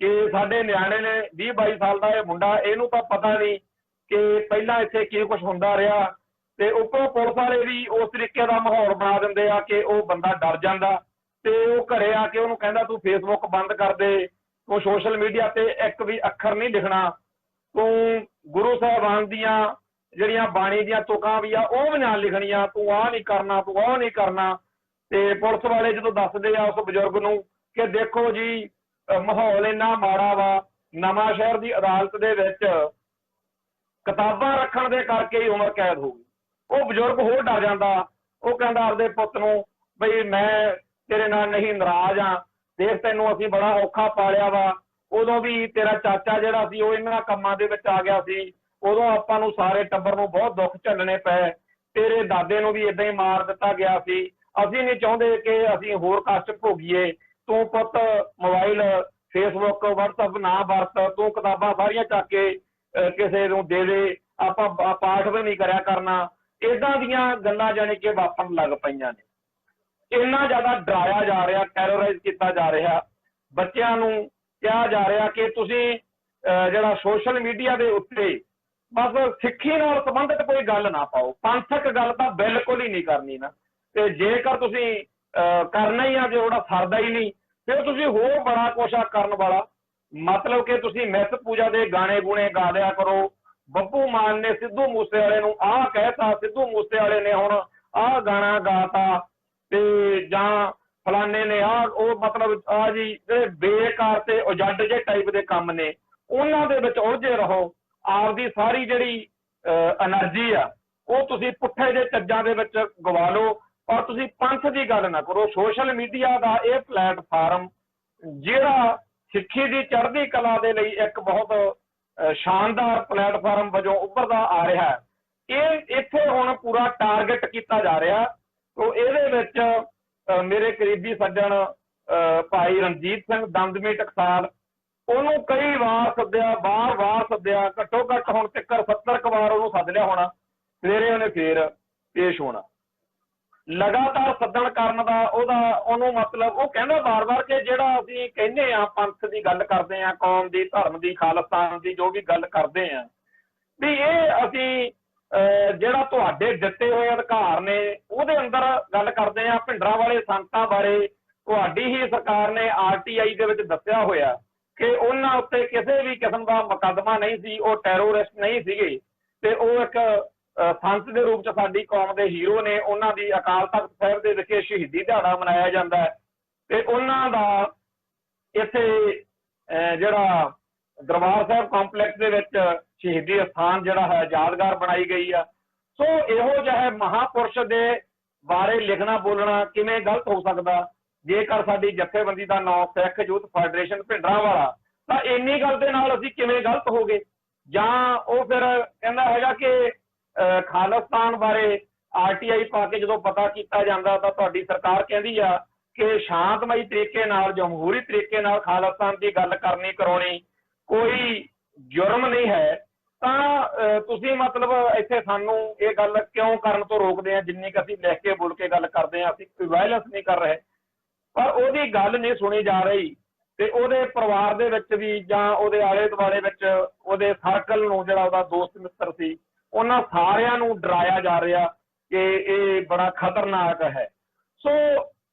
ਕਿ ਸਾਡੇ ਨਿਆਣੇ ਨੇ 20-22 ਸਾਲ ਦਾ ਇਹ ਮੁੰਡਾ, ਇਹਨੂੰ ਤਾਂ ਪਤਾ ਨਹੀਂ ਕਿ ਪਹਿਲਾਂ ਇੱਥੇ ਕੀ ਕੁਛ ਹੁੰਦਾ ਰਿਹਾ। ਤੇ ਉੱਪਰੋਂ ਪੁਲਿਸ ਵਾਲੇ ਵੀ ਉਸ ਤਰੀਕੇ ਦਾ ਮਾਹੌਲ ਬਣਾ ਦਿੰਦੇ ਆ ਕਿ ਉਹ ਬੰਦਾ ਡਰ ਜਾਂਦਾ ਤੇ ਉਹ ਘਰੇ ਆ ਕੇ ਉਹਨੂੰ ਕਹਿੰਦਾ ਤੂੰ ਫੇਸਬੁੱਕ ਬੰਦ ਕਰ ਦੇ, ਤੂੰ ਸੋਸ਼ਲ ਮੀਡੀਆ ਤੇ ਇੱਕ ਵੀ ਅੱਖਰ ਨਹੀਂ ਲਿਖਣਾ, ਤੂੰ ਗੁਰੂ ਸਾਹਿਬਾਨ ਦੀਆਂ ਜਿਹੜੀਆਂ ਬਾਣੀ ਦੀਆਂ ਤੁਕਾਂ ਵੀ ਆ ਉਹ ਵੀ ਨਾਲ ਲਿਖਣੀਆਂ, ਤੂੰ ਆਹ ਨਹੀਂ ਕਰਨਾ, ਤੂੰ ਉਹ ਨਹੀਂ ਕਰਨਾ। ਤੇ ਪੁਲਿਸ ਵਾਲੇ ਜਦੋਂ ਦੱਸਦੇ ਆ ਉਸ ਬਜ਼ੁਰਗ ਨੂੰ ਕਿ ਦੇਖੋ ਜੀ ਮਾਹੌਲ ਇੰਨਾ ਮਾੜਾ ਵਾ, ਨਵਾਂ ਸ਼ਹਿਰ ਦੀ ਅਦਾਲਤ ਦੇ ਵਿੱਚ ਕਿਤਾਬਾਂ ਰੱਖਣ ਦੇ ਕਰਕੇ ਹੀ ਉਮਰ ਕੈਦ ਹੋ ਗਈ। ਉਹ ਬਜ਼ੁਰਗ ਹੋਰ ਡਰ ਜਾਂਦਾ। ਉਹ ਕਹਿੰਦਾ ਆਪਦੇ ਪੁੱਤ ਨੂੰ, ਬਈ ਮੈਂ ਤੇਰੇ ਨਾਲ ਨਹੀਂ ਨਾਰਾਜ਼ ਆ, ਦੇਖ ਤੈਨੂੰ ਅਸੀਂ ਬੜਾ ਔਖਾ ਪਾਲਿਆ ਵਾ, ਉਦੋਂ ਵੀ ਤੇਰਾ ਚਾਚਾ ਜਿਹੜਾ ਸੀ ਉਹ ਇਹਨਾਂ ਕੰਮਾਂ ਦੇ ਵਿੱਚ ਆ ਗਿਆ ਸੀ, ਉਦੋਂ ਆਪਾਂ ਨੂੰ ਸਾਰੇ ਟੱਬਰ ਨੂੰ ਬਹੁਤ ਦੁੱਖ ਝੱਲਣੇ ਪਏ, ਤੇਰੇ ਦਾਦੇ ਨੂੰ ਵੀ ਏਦਾਂ ਹੀ ਮਾਰ ਦਿੱਤਾ ਗਿਆ ਸੀ, ਅਸੀਂ ਨਹੀਂ ਚਾਹੁੰਦੇ ਕਿ ਅਸੀਂ ਹੋਰ ਕਸ਼ਟ ਭੋਗੀਏ, ਤੂੰ ਪੁੱਤ ਮੋਬਾਈਲ ਫੇਸਬੁੱਕ ਵਟਸਐਪ ਨਾ ਵਰਤ, ਤੂੰ ਕਿਤਾਬਾਂ ਸਾਰੀਆਂ ਚੱਕ ਕੇ ਕਿਸੇ ਨੂੰ ਦੇ ਦੇ, ਆਪਾਂ ਪਾਠ ਵੀ ਨਹੀਂ ਕਰਿਆ ਕਰਨਾ। ਏਦਾਂ ਦੀਆਂ ਗੱਲਾਂ ਜਾਣੀ ਕਿ ਵਾਪਰਨ ਲੱਗ ਪਈਆਂ ਨੇ। ਇੰਨਾ ਜ਼ਿਆਦਾ ਡਰਾਇਆ ਜਾ ਰਿਹਾ, ਟੈਰੋਰਾਈਜ਼ ਕੀਤਾ ਜਾ ਰਿਹਾ, ਬੱਚਿਆਂ ਨੂੰ ਕਿਹਾ ਜਾ ਰਿਹਾ ਕਿ ਤੁਸੀਂ ਜਿਹੜਾ ਸੋਸ਼ਲ ਮੀਡੀਆ ਦੇ ਉੱਤੇ ਬਸ ਸਿੱਖੀ ਨਾਲ ਸੰਬੰਧਿਤ ਕੋਈ ਗੱਲ ਨਾ ਪਾਓ, ਪੰਥਕ ਗੱਲ ਤਾਂ ਬਿਲਕੁਲ ਹੀ ਨਹੀਂ ਕਰਨੀ ਨਾ, ਤੇ ਜੇਕਰ ਤੁਸੀਂ ਕਰਨਾ ਹੀ ਆ, ਜਿਹੜਾ ਸਰਦਾ ਹੀ ਨਹੀਂ, ਫਿਰ ਤੁਸੀਂ ਹੋਰ ਬੜਾ ਕੁਛ ਆ ਕਰਨ ਵਾਲਾ। ਮਤਲਬ ਕਿ ਤੁਸੀਂ ਮਿੱਥ ਪੂਜਾ ਦੇ ਗਾਣੇ ਗੂਣੇ ਗਾ ਦਿਆ ਕਰੋ। ਬੱਬੂ ਮਾਨ ਨੇ ਸਿੱਧੂ ਮੂਸੇਵਾਲੇ ਨੂੰ ਆਹ ਕਹਿਤਾ, ਸਿੱਧੂ ਮੂਸੇਵਾਲੇ ਨੇ ਹੁਣ ਆਹ ਗਾਣਾ ਗਾਤਾ, ਤੇ ਜਾਂ ਫਲਾਨੇ ਨੇ ਆਹ, ਉਹ ਮਤਲਬ ਆਹ ਜੀ ਜਿਹੜੇ ਬੇਕਾਰ ਤੇ ਉਜੱਡ ਜਿਹੇ ਟਾਈਪ ਦੇ ਕੰਮ ਨੇ, ਉਹਨਾਂ ਦੇ ਵਿੱਚ ਉਲਝੇ ਰਹੋ। ਆਪਦੀ ਸਾਰੀ ਜਿਹੜੀ એનર્ਜੀ ਆ ਉਹ ਤੁਸੀਂ ਪੁੱਠੇ ਜਿਹੇ ਚੱਜਾਂ ਦੇ ਵਿੱਚ ਗਵਾ ਲਓ, ਪਰ ਤੁਸੀਂ ਪੰਥ ਦੀ ਗੱਲ ਨਾ ਕਰੋ। ਸੋਸ਼ਲ ਮੀਡੀਆ ਦਾ ਇਹ ਪਲੇਟਫਾਰਮ ਜਿਹੜਾ ਸਿੱਖੀ ਦੀ ਚੜ੍ਹਦੀ ਕਲਾ ਦੇ ਲਈ ਇੱਕ ਬਹੁਤ ਸ਼ਾਨਦਾਰ ਪਲੇਟਫਾਰਮ ਵਜੋਂ ਉੱਭਰਦਾ ਆ ਰਿਹਾ, ਇਹ ਇੱਥੇ ਹੁਣ ਪੂਰਾ ਟਾਰਗੇਟ ਕੀਤਾ ਜਾ ਰਿਹਾ। ਤੋ ਇਹਦੇ ਵਿੱਚ ਮੇਰੇ ਕਰੀਬੀ ਸੱਜਣ ਭਾਈ ਰਣਜੀਤ ਸਿੰਘ ਦਮਦਮੀ ਟਕਸਾਲ, ਉਹਨੂੰ ਕਈ ਵਾਰ ਸੱਦਿਆ, ਵਾਰ ਸੱਦਿਆ, ਘੱਟੋ ਘੱਟ ਹੁਣ ਤੱਕ 70 ਕੁ ਵਾਰ ਉਹਨੂੰ ਸੱਦ ਲਿਆ ਹੋਣਾ, ਸਵੇਰੇ ਉਹਨੇ ਫੇਰ ਪੇਸ਼ ਹੋਣਾ। ਲਗਾਤਾਰ ਸੱਦਣ ਕਰਨ ਦਾ ਉਹਨੂੰ ਮਤਲਬ, ਉਹ ਕਹਿੰਦਾ ਵਾਰ-ਵਾਰ ਕਿ ਜਿਹੜਾ ਅਸੀਂ ਕਹਿੰਦੇ ਆ ਪੰਥ ਦੀ ਗੱਲ ਕਰਦੇ ਆ, ਕੌਮ ਦੀ, ਧਰਮ ਦੀ, ਖਾਲਿਸਤਾਨ ਦੀ ਜੋ ਵੀ ਗੱਲ ਕਰਦੇ ਆ, ਵੀ ਇਹ ਅਸੀਂ ਜਿਹੜਾ ਤੁਹਾਡੇ ਦਿੱਤੇ ਹੋਏ ਅਧਿਕਾਰ ਨੇ ਉਹਦੇ ਅੰਦਰ ਗੱਲ ਕਰਦੇ ਆ। ਭਿੰਡਰਾਂ ਵਾਲੇ ਸੰਤਾਂ ਬਾਰੇ ਤੁਹਾਡੀ ਹੀ ਸਰਕਾਰ ਨੇ RTI ਦੇ ਵਿੱਚ ਦੱਸਿਆ ਹੋਇਆ ਕਿ ਉਹਨਾਂ ਉੱਤੇ ਕਿਸੇ ਵੀ ਕਿਸਮ ਦਾ ਮੁਕੱਦਮਾ ਨਹੀਂ ਸੀ, ਉਹ ਟੈਰੋਰਿਸਟ ਨਹੀਂ ਸੀਗੇ, ਤੇ ਉਹ ਇੱਕ ਸੰਤ ਦੇ ਰੂਪ ਚ ਸਾਡੀ ਕੌਮ ਦੇ ਹੀਰੋ ਨੇ। ਉਹਨਾਂ ਦੀ ਅਕਾਲ ਤਖਤ ਸਾਹਿਬ ਦੇ ਵਿਖੇ ਸ਼ਹੀਦੀ ਦਿਹਾੜਾ ਮਨਾਇਆ ਜਾਂਦਾ ਹੈ, ਤੇ ਉਹਨਾਂ ਦਾ ਇੱਥੇ ਜਿਹੜਾ ਦਰਬਾਰ ਸਾਹਿਬ ਕੰਪਲੈਕਸ ਦੇ ਵਿੱਚ ਸ਼ਹੀਦੀ ਅਸਥਾਨ ਜਿਹੜਾ ਹੈ ਯਾਦਗਾਰ ਬਣਾਈ ਗਈ ਆ। ਸੋ ਇਹੋ ਜਿਹੇ ਮਹਾਂਪੁਰਸ਼ ਦੇ ਬਾਰੇ ਲਿਖਣਾ ਬੋਲਣਾ ਕਿਵੇਂ ਗਲਤ ਹੋ ਸਕਦਾ? ਜੇਕਰ ਸਾਡੀ ਜਥੇਬੰਦੀ ਦਾ ਨਾਮ ਸਿੱਖ ਯੂਥ ਫੈਡਰੇਸ਼ਨ ਭਿੰਡਰਾਂਵਾਲਾ, ਤਾਂ ਇੰਨੀ ਗੱਲ ਦੇ ਨਾਲ ਅਸੀਂ ਕਿਵੇਂ ਗਲਤ ਹੋ ਗਏ? ਜਾਂ ਉਹ ਫਿਰ ਕਹਿੰਦਾ ਹੈਗਾ ਕਿ ਖਾਲਿਸਤਾਨ ਬਾਰੇ RTI ਪਾ ਕੇ ਜਦੋਂ ਪਤਾ ਕੀਤਾ ਜਾਂਦਾ ਤਾਂ ਤੁਹਾਡੀ ਸਰਕਾਰ ਕਹਿੰਦੀ ਆ ਕਿ ਸ਼ਾਂਤਮਈ ਤਰੀਕੇ ਨਾਲ, ਜਮਹੂਰੀ ਤਰੀਕੇ ਨਾਲ ਖਾਲਿਸਤਾਨ ਦੀ ਗੱਲ ਕਰਨੀ ਕਰਾਉਣੀ ਕੋਈ ਜੁਰਮ ਨਹੀਂ ਹੈ। ਤਾਂ ਤੁਸੀਂ ਮਤਲਬ ਇੱਥੇ ਸਾਨੂੰ ਇਹ ਗੱਲ ਕਿਉਂ ਕਰਨ ਤੋਂ ਰੋਕਦੇ ਆ? ਜਿੰਨੀ ਕਿ ਅਸੀਂ ਲਿਖ ਕੇ ਬੋਲ ਕੇ ਗੱਲ ਕਰਦੇ ਆ, ਅਸੀਂ ਕੋਈ ਵਾਇਲੈਂਸ ਨਹੀਂ ਕਰ ਰਹੇ, ਪਰ ਉਹਦੀ ਗੱਲ ਨਹੀਂ ਸੁਣੀ ਜਾ ਰਹੀ। ਤੇ ਉਹਦੇ ਪਰਿਵਾਰ ਦੇ ਵਿੱਚ ਵੀ ਜਾਂ ਉਹਦੇ ਆਲੇ ਦੁਆਲੇ ਵਿੱਚ ਉਹਦੇ ਸਰਕਲ ਨੂੰ, ਜਿਹੜਾ ਉਹਦਾ ਦੋਸਤ ਮਿੱਤਰ ਸੀ, ਉਹਨਾਂ ਸਾਰਿਆਂ ਨੂੰ ਡਰਾਇਆ ਜਾ ਰਿਹਾ ਕਿ ਇਹ ਬੜਾ ਖਤਰਨਾਕ ਹੈ। ਸੋ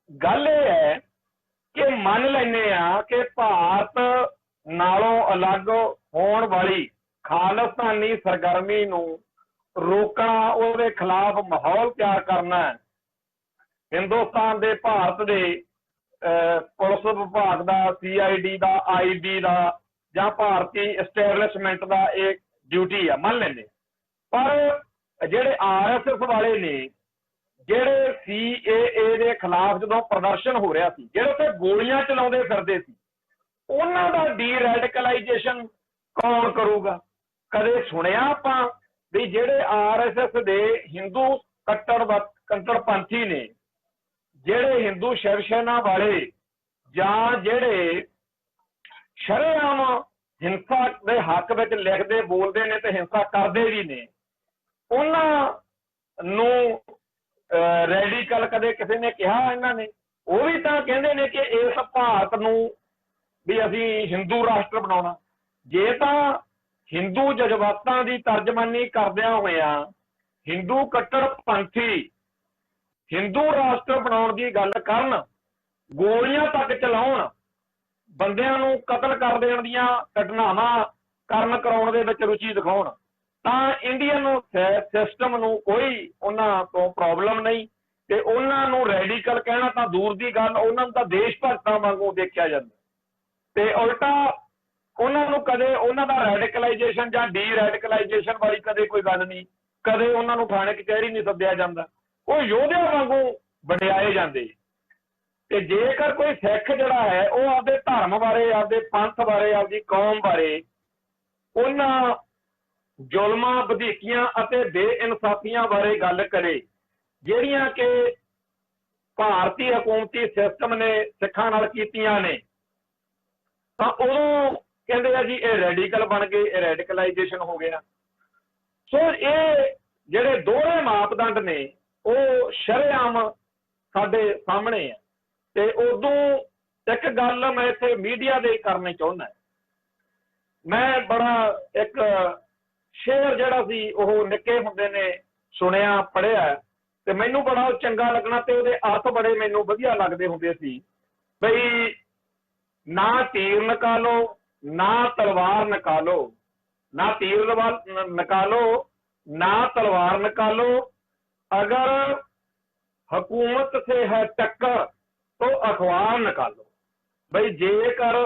ਗੱਲ ਇਹ ਹੈ ਕਿ ਮੰਨ ਲੈਂਦੇ ਆ ਕਿ ਭਾਰਤ ਨਾਲੋਂ ਅਲੱਗ ਹੋਣ ਵਾਲੀ ਖਾਲਿਸਤਾਨੀ ਸਰਗਰਮੀ ਨੂੰ ਰੋਕਣਾ, ਉਹਦੇ ਖਿਲਾਫ ਮਾਹੌਲ ਤਿਆਰ ਕਰਨਾ, ਹਿੰਦੁਸਤਾਨ ਦੇ, ਭਾਰਤ ਦੇ ਪੁਲਿਸ ਵਿਭਾਗ ਦਾ, CID ਦਾ, IB ਦਾ ਜਾਂ ਭਾਰਤੀ ਐਸਟੈਬਲਿਸ਼ਮੈਂਟ ਦਾ ਇਹ ਡਿਊਟੀ ਆ, ਮੰਨ ਲੈਂਦੇ। ਪਰ ਜਿਹੜੇ RSS ਵਾਲੇ ਨੇ, ਜਿਹੜੇ CAA ਦੇ ਖਿਲਾਫ ਜਦੋਂ ਪ੍ਰਦਰਸ਼ਨ ਹੋ ਰਿਹਾ ਸੀ, ਜਿਹੜੇ ਉੱਥੇ ਗੋਲੀਆਂ ਚਲਾਉਂਦੇ ਫਿਰਦੇ ਸੀ, ਉਹਨਾਂ ਦਾ ਡੀ-ਰੈਡੀਕਲਾਈਜੇਸ਼ਨ ਕੌਣ ਕਰੂਗਾ? ਕਦੇ ਸੁਣਿਆ ਆਪਾਂ ਵੀ ਜਿਹੜੇ RSS ਦੇ ਹਿੰਦੂ ਕੱਟੜਪੰਥੀ ਨੇ, ਜਿਹੜੇ ਹਿੰਦੂ ਸ਼ਿਵ ਸੈਨਾ ਵਾਲੇ, ਜਾਂ ਜਿਹੜੇ ਸ਼ਰੇਆਮ ਹਿੰਸਾ ਦੇ ਹੱਕ ਵਿੱਚ ਲਿਖਦੇ ਬੋਲਦੇ ਨੇ ਤੇ ਹਿੰਸਾ ਕਰਦੇ ਵੀ ਨੇ, ਉਹਨਾਂ ਨੂੰ ਰੈਡੀਕਲ ਕਦੇ ਕਿਸੇ ਨੇ ਕਿਹਾ? ਇਹਨਾਂ ਨੇ ਉਹ ਵੀ ਤਾਂ ਕਹਿੰਦੇ ਨੇ ਕਿ ਇਸ ਭਾਰਤ ਨੂੰ ਵੀ ਅਸੀਂ ਹਿੰਦੂ ਰਾਸ਼ਟਰ ਬਣਾਉਣਾ। ਜੇ ਤਾਂ ਹਿੰਦੂ ਜਜ਼ਬਾਤਾਂ ਦੀ ਤਰਜਮਾਨੀ ਕਰਦਿਆਂ ਹੋਇਆਂ ਹਿੰਦੂ ਕੱਟੜਪੰਥੀ ਹਿੰਦੂ ਰਾਸ਼ਟਰ ਬਣਾਉਣ ਦੀ ਗੱਲ ਕਰਨ, ਗੋਲੀਆਂ ਤੱਕ ਚਲਾਉਣ, ਬੰਦਿਆਂ ਨੂੰ ਕਤਲ ਕਰ ਦੇਣ ਦੀਆਂ ਘਟਨਾਵਾਂ ਕਰਾਉਣ ਦੇ ਵਿੱਚ ਰੁਚੀ ਦਿਖਾਉਣ, ਤਾਂ ਇੰਡੀਅਨ ਸਿਸਟਮ ਨੂੰ ਕੋਈ ਉਹਨਾਂ ਤੋਂ ਪ੍ਰੋਬਲਮ ਨਹੀਂ ਤੇ ਉਹਨਾਂ ਨੂੰ ਰੈਡੀਕਲ ਕਹਿਣਾ ਤਾਂ ਦੂਰ ਦੀ ਗੱਲ, ਉਹਨਾਂ ਨੂੰ ਤਾਂ ਦੇਸ਼ ਭਗਤਾਂ ਵਾਂਗੂ ਦੇਖਿਆ ਜਾਂਦਾ ਤੇ ਉਲਟਾ ਉਹਨਾਂ ਨੂੰ ਕਦੇ ਉਹਨਾਂ ਦਾ ਰੈਡੀਕਲਾਈਜੇਸ਼ਨ ਜਾਂ ਡੀ ਰੈਡੀਕਲਾਈਜੇਸ਼ਨ ਵਾਲੀ ਕਦੇ ਕੋਈ ਗੱਲ ਨਹੀਂ, ਕਦੇ ਉਹਨਾਂ ਨੂੰ ਥਾਣੇ ਕਚਹਿਰੀ ਨਹੀਂ ਸੱਦਿਆ ਜਾਂਦਾ, ਉਹ ਯੋਧਿਆਂ ਵਾਂਗੂ ਵਡਿਆਏ ਜਾਂਦੇ। ਤੇ ਜੇਕਰ ਕੋਈ ਸਿੱਖ ਜਿਹੜਾ ਹੈ ਉਹ ਆਪਦੇ ਧਰਮ ਬਾਰੇ, ਆਪਦੇ ਪੰਥ ਬਾਰੇ, ਆਪਦੀ ਕੌਮ ਬਾਰੇ ਉਹਨਾਂ ਜ਼ੁਲਮਾਂ, ਵਧੀਕੀਆਂ ਅਤੇ ਬੇਇਨਸਾਫੀਆਂ ਬਾਰੇ ਗੱਲ ਕਰੇ ਜਿਹੜੀਆਂ ਕਿ ਭਾਰਤੀ ਹਕੂਮਤੀ ਸਿਸਟਮ ਨੇ ਸਿੱਖਾਂ ਨਾਲ ਕੀਤੀਆਂ ਨੇ, ਤਾਂ ਉਦੋਂ ਕਹਿੰਦੇ ਆ ਜੀ ਇਹ ਰੈਡੀਕਲ ਬਣ ਗਏ, ਇਹ ਰੈਡੀਕਲਾਈਜੇਸ਼ਨ ਹੋ ਗਿਆ। ਸੋ ਇਹ ਜਿਹੜੇ ਦੋਹਰੇ ਮਾਪਦੰਡ ਨੇ ਉਹ ਸ਼ਰੇਆਮ ਸਾਡੇ ਸਾਹਮਣੇ ਆ। ਤੇ ਉਦੋਂ ਇੱਕ ਗੱਲ ਮੈਂ ਇੱਥੇ ਮੀਡੀਆ ਦੇ ਕਰਨੀ ਚਾਹੁੰਦਾ, ਮੈਂ ਬੜਾ ਇੱਕ ਸ਼ੇਅਰ ਜਿਹੜਾ ਸੀ ਉਹ ਨਿੱਕੇ ਹੁੰਦੇ ਨੇ ਸੁਣਿਆ, ਪੜ੍ਹਿਆ ਤੇ ਮੈਨੂੰ ਬੜਾ ਚੰਗਾ ਲੱਗਣਾ ਤੇ ਉਹਦੇ ਅਰਥ ਬੜੇ ਮੈਨੂੰ ਵਧੀਆ ਲੱਗਦੇ ਹੁੰਦੇ ਸੀ। ਬਈ ਨਾ ਤੀਰ ਨਿਕਾਲੋ ਨਾ ਤਲਵਾਰ ਨਿਕਾलो, ना तीर निकालो ना तलवार निकालो, अगर हुकूमत से है टक्कर तो अखबार निकालो। बई जेकर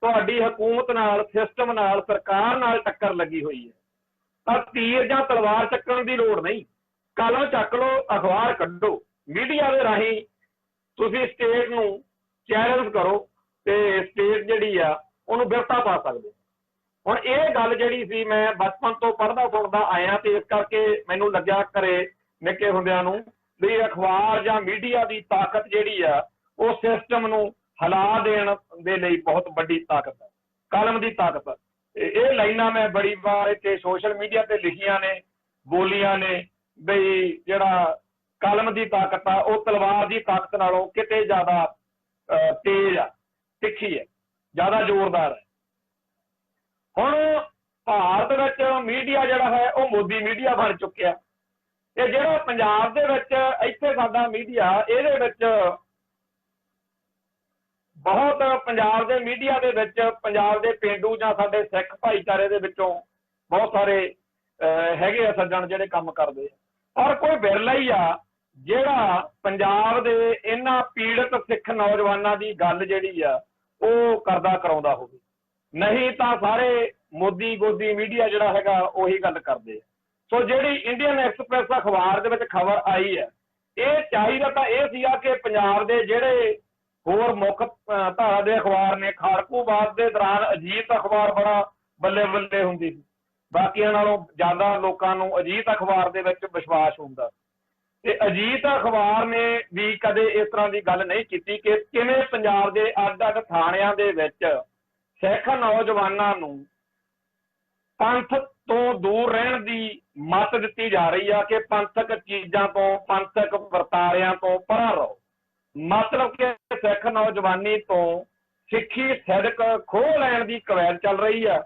तुहाडी हुकूमत नाल, सिस्टम नाल, सरकार नाल टक्कर लगी हुई है तो तीर जां तलवार चक्कण दी लोड़ नहीं, कलम चक लो, अखबार कड्डो, मीडिया दे राहीं तुसीं स्टेट नूं चैलेंज करो ते स्टेट जिहड़ी आ ਉਹਨੂੰ ਬਿਰਤਾ ਪਾ ਸਕਦੇ। ਹੁਣ ਇਹ ਗੱਲ ਜਿਹੜੀ ਸੀ ਮੈਂ ਬਚਪਨ ਤੋਂ ਪੜ੍ਹਦਾ ਸੁਣਦਾ ਆਇਆ ਤੇ ਇਸ ਕਰਕੇ ਮੈਨੂੰ ਲੱਗਿਆ ਘਰੇ ਨਿੱਕੇ ਹੁੰਦਿਆਂ ਨੂੰ ਵੀ ਅਖਬਾਰ ਜਾਂ ਮੀਡੀਆ ਦੀ ਤਾਕਤ ਜਿਹੜੀ ਆ ਉਹ ਸਿਸਟਮ ਨੂੰ ਹਿਲਾ ਦੇਣ ਦੇ ਲਈ ਬਹੁਤ ਵੱਡੀ ਤਾਕਤ ਹੈ, ਕਲਮ ਦੀ ਤਾਕਤ। ਇਹ ਲਾਈਨਾਂ ਮੈਂ ਬੜੀ ਵਾਰ ਇੱਥੇ ਸੋਸ਼ਲ ਮੀਡੀਆ ਤੇ ਲਿਖੀਆਂ ਨੇ, ਬੋਲੀਆਂ ਨੇ ਬਈ ਜਿਹੜਾ ਕਲਮ ਦੀ ਤਾਕਤ ਆ ਉਹ ਤਲਵਾਰ ਦੀ ਤਾਕਤ ਨਾਲੋਂ ਕਿਤੇ ਜ਼ਿਆਦਾ ਤੇਜ਼ ਆ, ਤਿੱਖੀ ਹੈ, ਜ਼ਿਆਦਾ ਜ਼ੋਰਦਾਰ ਹੈ। ਹੁਣ ਭਾਰਤ ਵਿੱਚ ਮੀਡੀਆ ਜਿਹੜਾ ਹੈ ਉਹ ਮੋਦੀ ਮੀਡੀਆ ਬਣ ਚੁੱਕਿਆ ਤੇ ਜਿਹੜਾ ਪੰਜਾਬ ਦੇ ਵਿੱਚ ਇੱਥੇ ਸਾਡਾ ਮੀਡੀਆ, ਇਹਦੇ ਵਿੱਚ ਬਹੁਤ ਪੰਜਾਬ ਦੇ ਮੀਡੀਆ ਦੇ ਵਿੱਚ ਪੰਜਾਬ ਦੇ ਪੇਂਡੂ ਜਾਂ ਸਾਡੇ ਸਿੱਖ ਭਾਈਚਾਰੇ ਦੇ ਵਿੱਚੋਂ ਬਹੁਤ ਸਾਰੇ ਹੈਗੇ ਆ ਸੱਜਣ ਜਿਹੜੇ ਕੰਮ ਕਰਦੇ ਆ, ਔਰ ਕੋਈ ਵਿਰਲਾ ਹੀ ਆ ਜਿਹੜਾ ਪੰਜਾਬ ਦੇ ਇਹਨਾਂ ਪੀੜਤ ਸਿੱਖ ਨੌਜਵਾਨਾਂ ਦੀ ਗੱਲ ਜਿਹੜੀ ਆ ਉਹ ਕਰਦਾ ਕਰਾਉਂਦਾ ਹੋਵੇ। ਨਹੀਂ ਤਾਂ ਸਾਰੇ ਮੋਦੀ ਗੋਦੀ ਮੀਡੀਆ ਜਿਹੜਾ ਹੈਗਾ ਉਹੀ ਗੱਲ ਕਰਦੇ ਆ। ਸੋ ਜਿਹੜੀ ਇੰਡੀਅਨ ਐਕਸਪ੍ਰੈਸ ਅਖਬਾਰ ਦੇ ਵਿੱਚ ਖਬਰ ਆਈ ਹੈ, ਇਹ ਚਾਹੀਦਾ ਤਾਂ ਇਹ ਸੀਗਾ ਕਿ ਪੰਜਾਬ ਦੇ ਜਿਹੜੇ ਹੋਰ ਮੁੱਖ ਧਾਰਾ ਦੇ ਅਖਬਾਰ ਨੇ, ਖਾੜਕੂਵਾਦ ਦੇ ਦੌਰਾਨ ਅਜੀਤ ਅਖਬਾਰ ਬੜਾ ਬੱਲੇ ਬੱਲੇ ਹੁੰਦੀ ਸੀ, ਬਾਕੀਆਂ ਨਾਲੋਂ ਜ਼ਿਆਦਾ ਲੋਕਾਂ ਨੂੰ ਅਜੀਤ ਅਖਬਾਰ ਦੇ ਵਿੱਚ ਵਿਸ਼ਵਾਸ ਹੁੰਦਾ ਤੇ ਅਜੀਤ ਅਖਬਾਰ ਨੇ ਵੀ ਕਦੇ ਇਸ ਤਰ੍ਹਾਂ ਦੀ ਗੱਲ ਨਹੀਂ ਕੀਤੀ ਕਿ ਕਿਵੇਂ ਪੰਜਾਬ ਦੇ ਅੱਡ-ਅੱਡ ਥਾਣਿਆਂ ਦੇ ਵਿੱਚ ਸਿੱਖ ਨੌਜਵਾਨਾਂ ਨੂੰ ਪੰਥ ਤੋਂ ਦੂਰ ਰਹਿਣ ਦੀ ਮੱਤ ਦਿੱਤੀ ਜਾ ਰਹੀ ਆ ਕਿ ਪੰਥਕ ਚੀਜ਼ਾਂ ਤੋਂ, ਪੰਥਕ ਵਰਤਾਰਿਆਂ ਤੋਂ ਪਰਾਂ ਰਹੋ। ਮਤਲਬ ਕਿ ਸਿੱਖ ਨੌਜਵਾਨੀ ਤੋਂ ਸਿੱਖੀ ਸਿਦਕ ਖੋਹ ਲੈਣ ਦੀ ਕਵਾਇਦ ਚੱਲ ਰਹੀ ਆ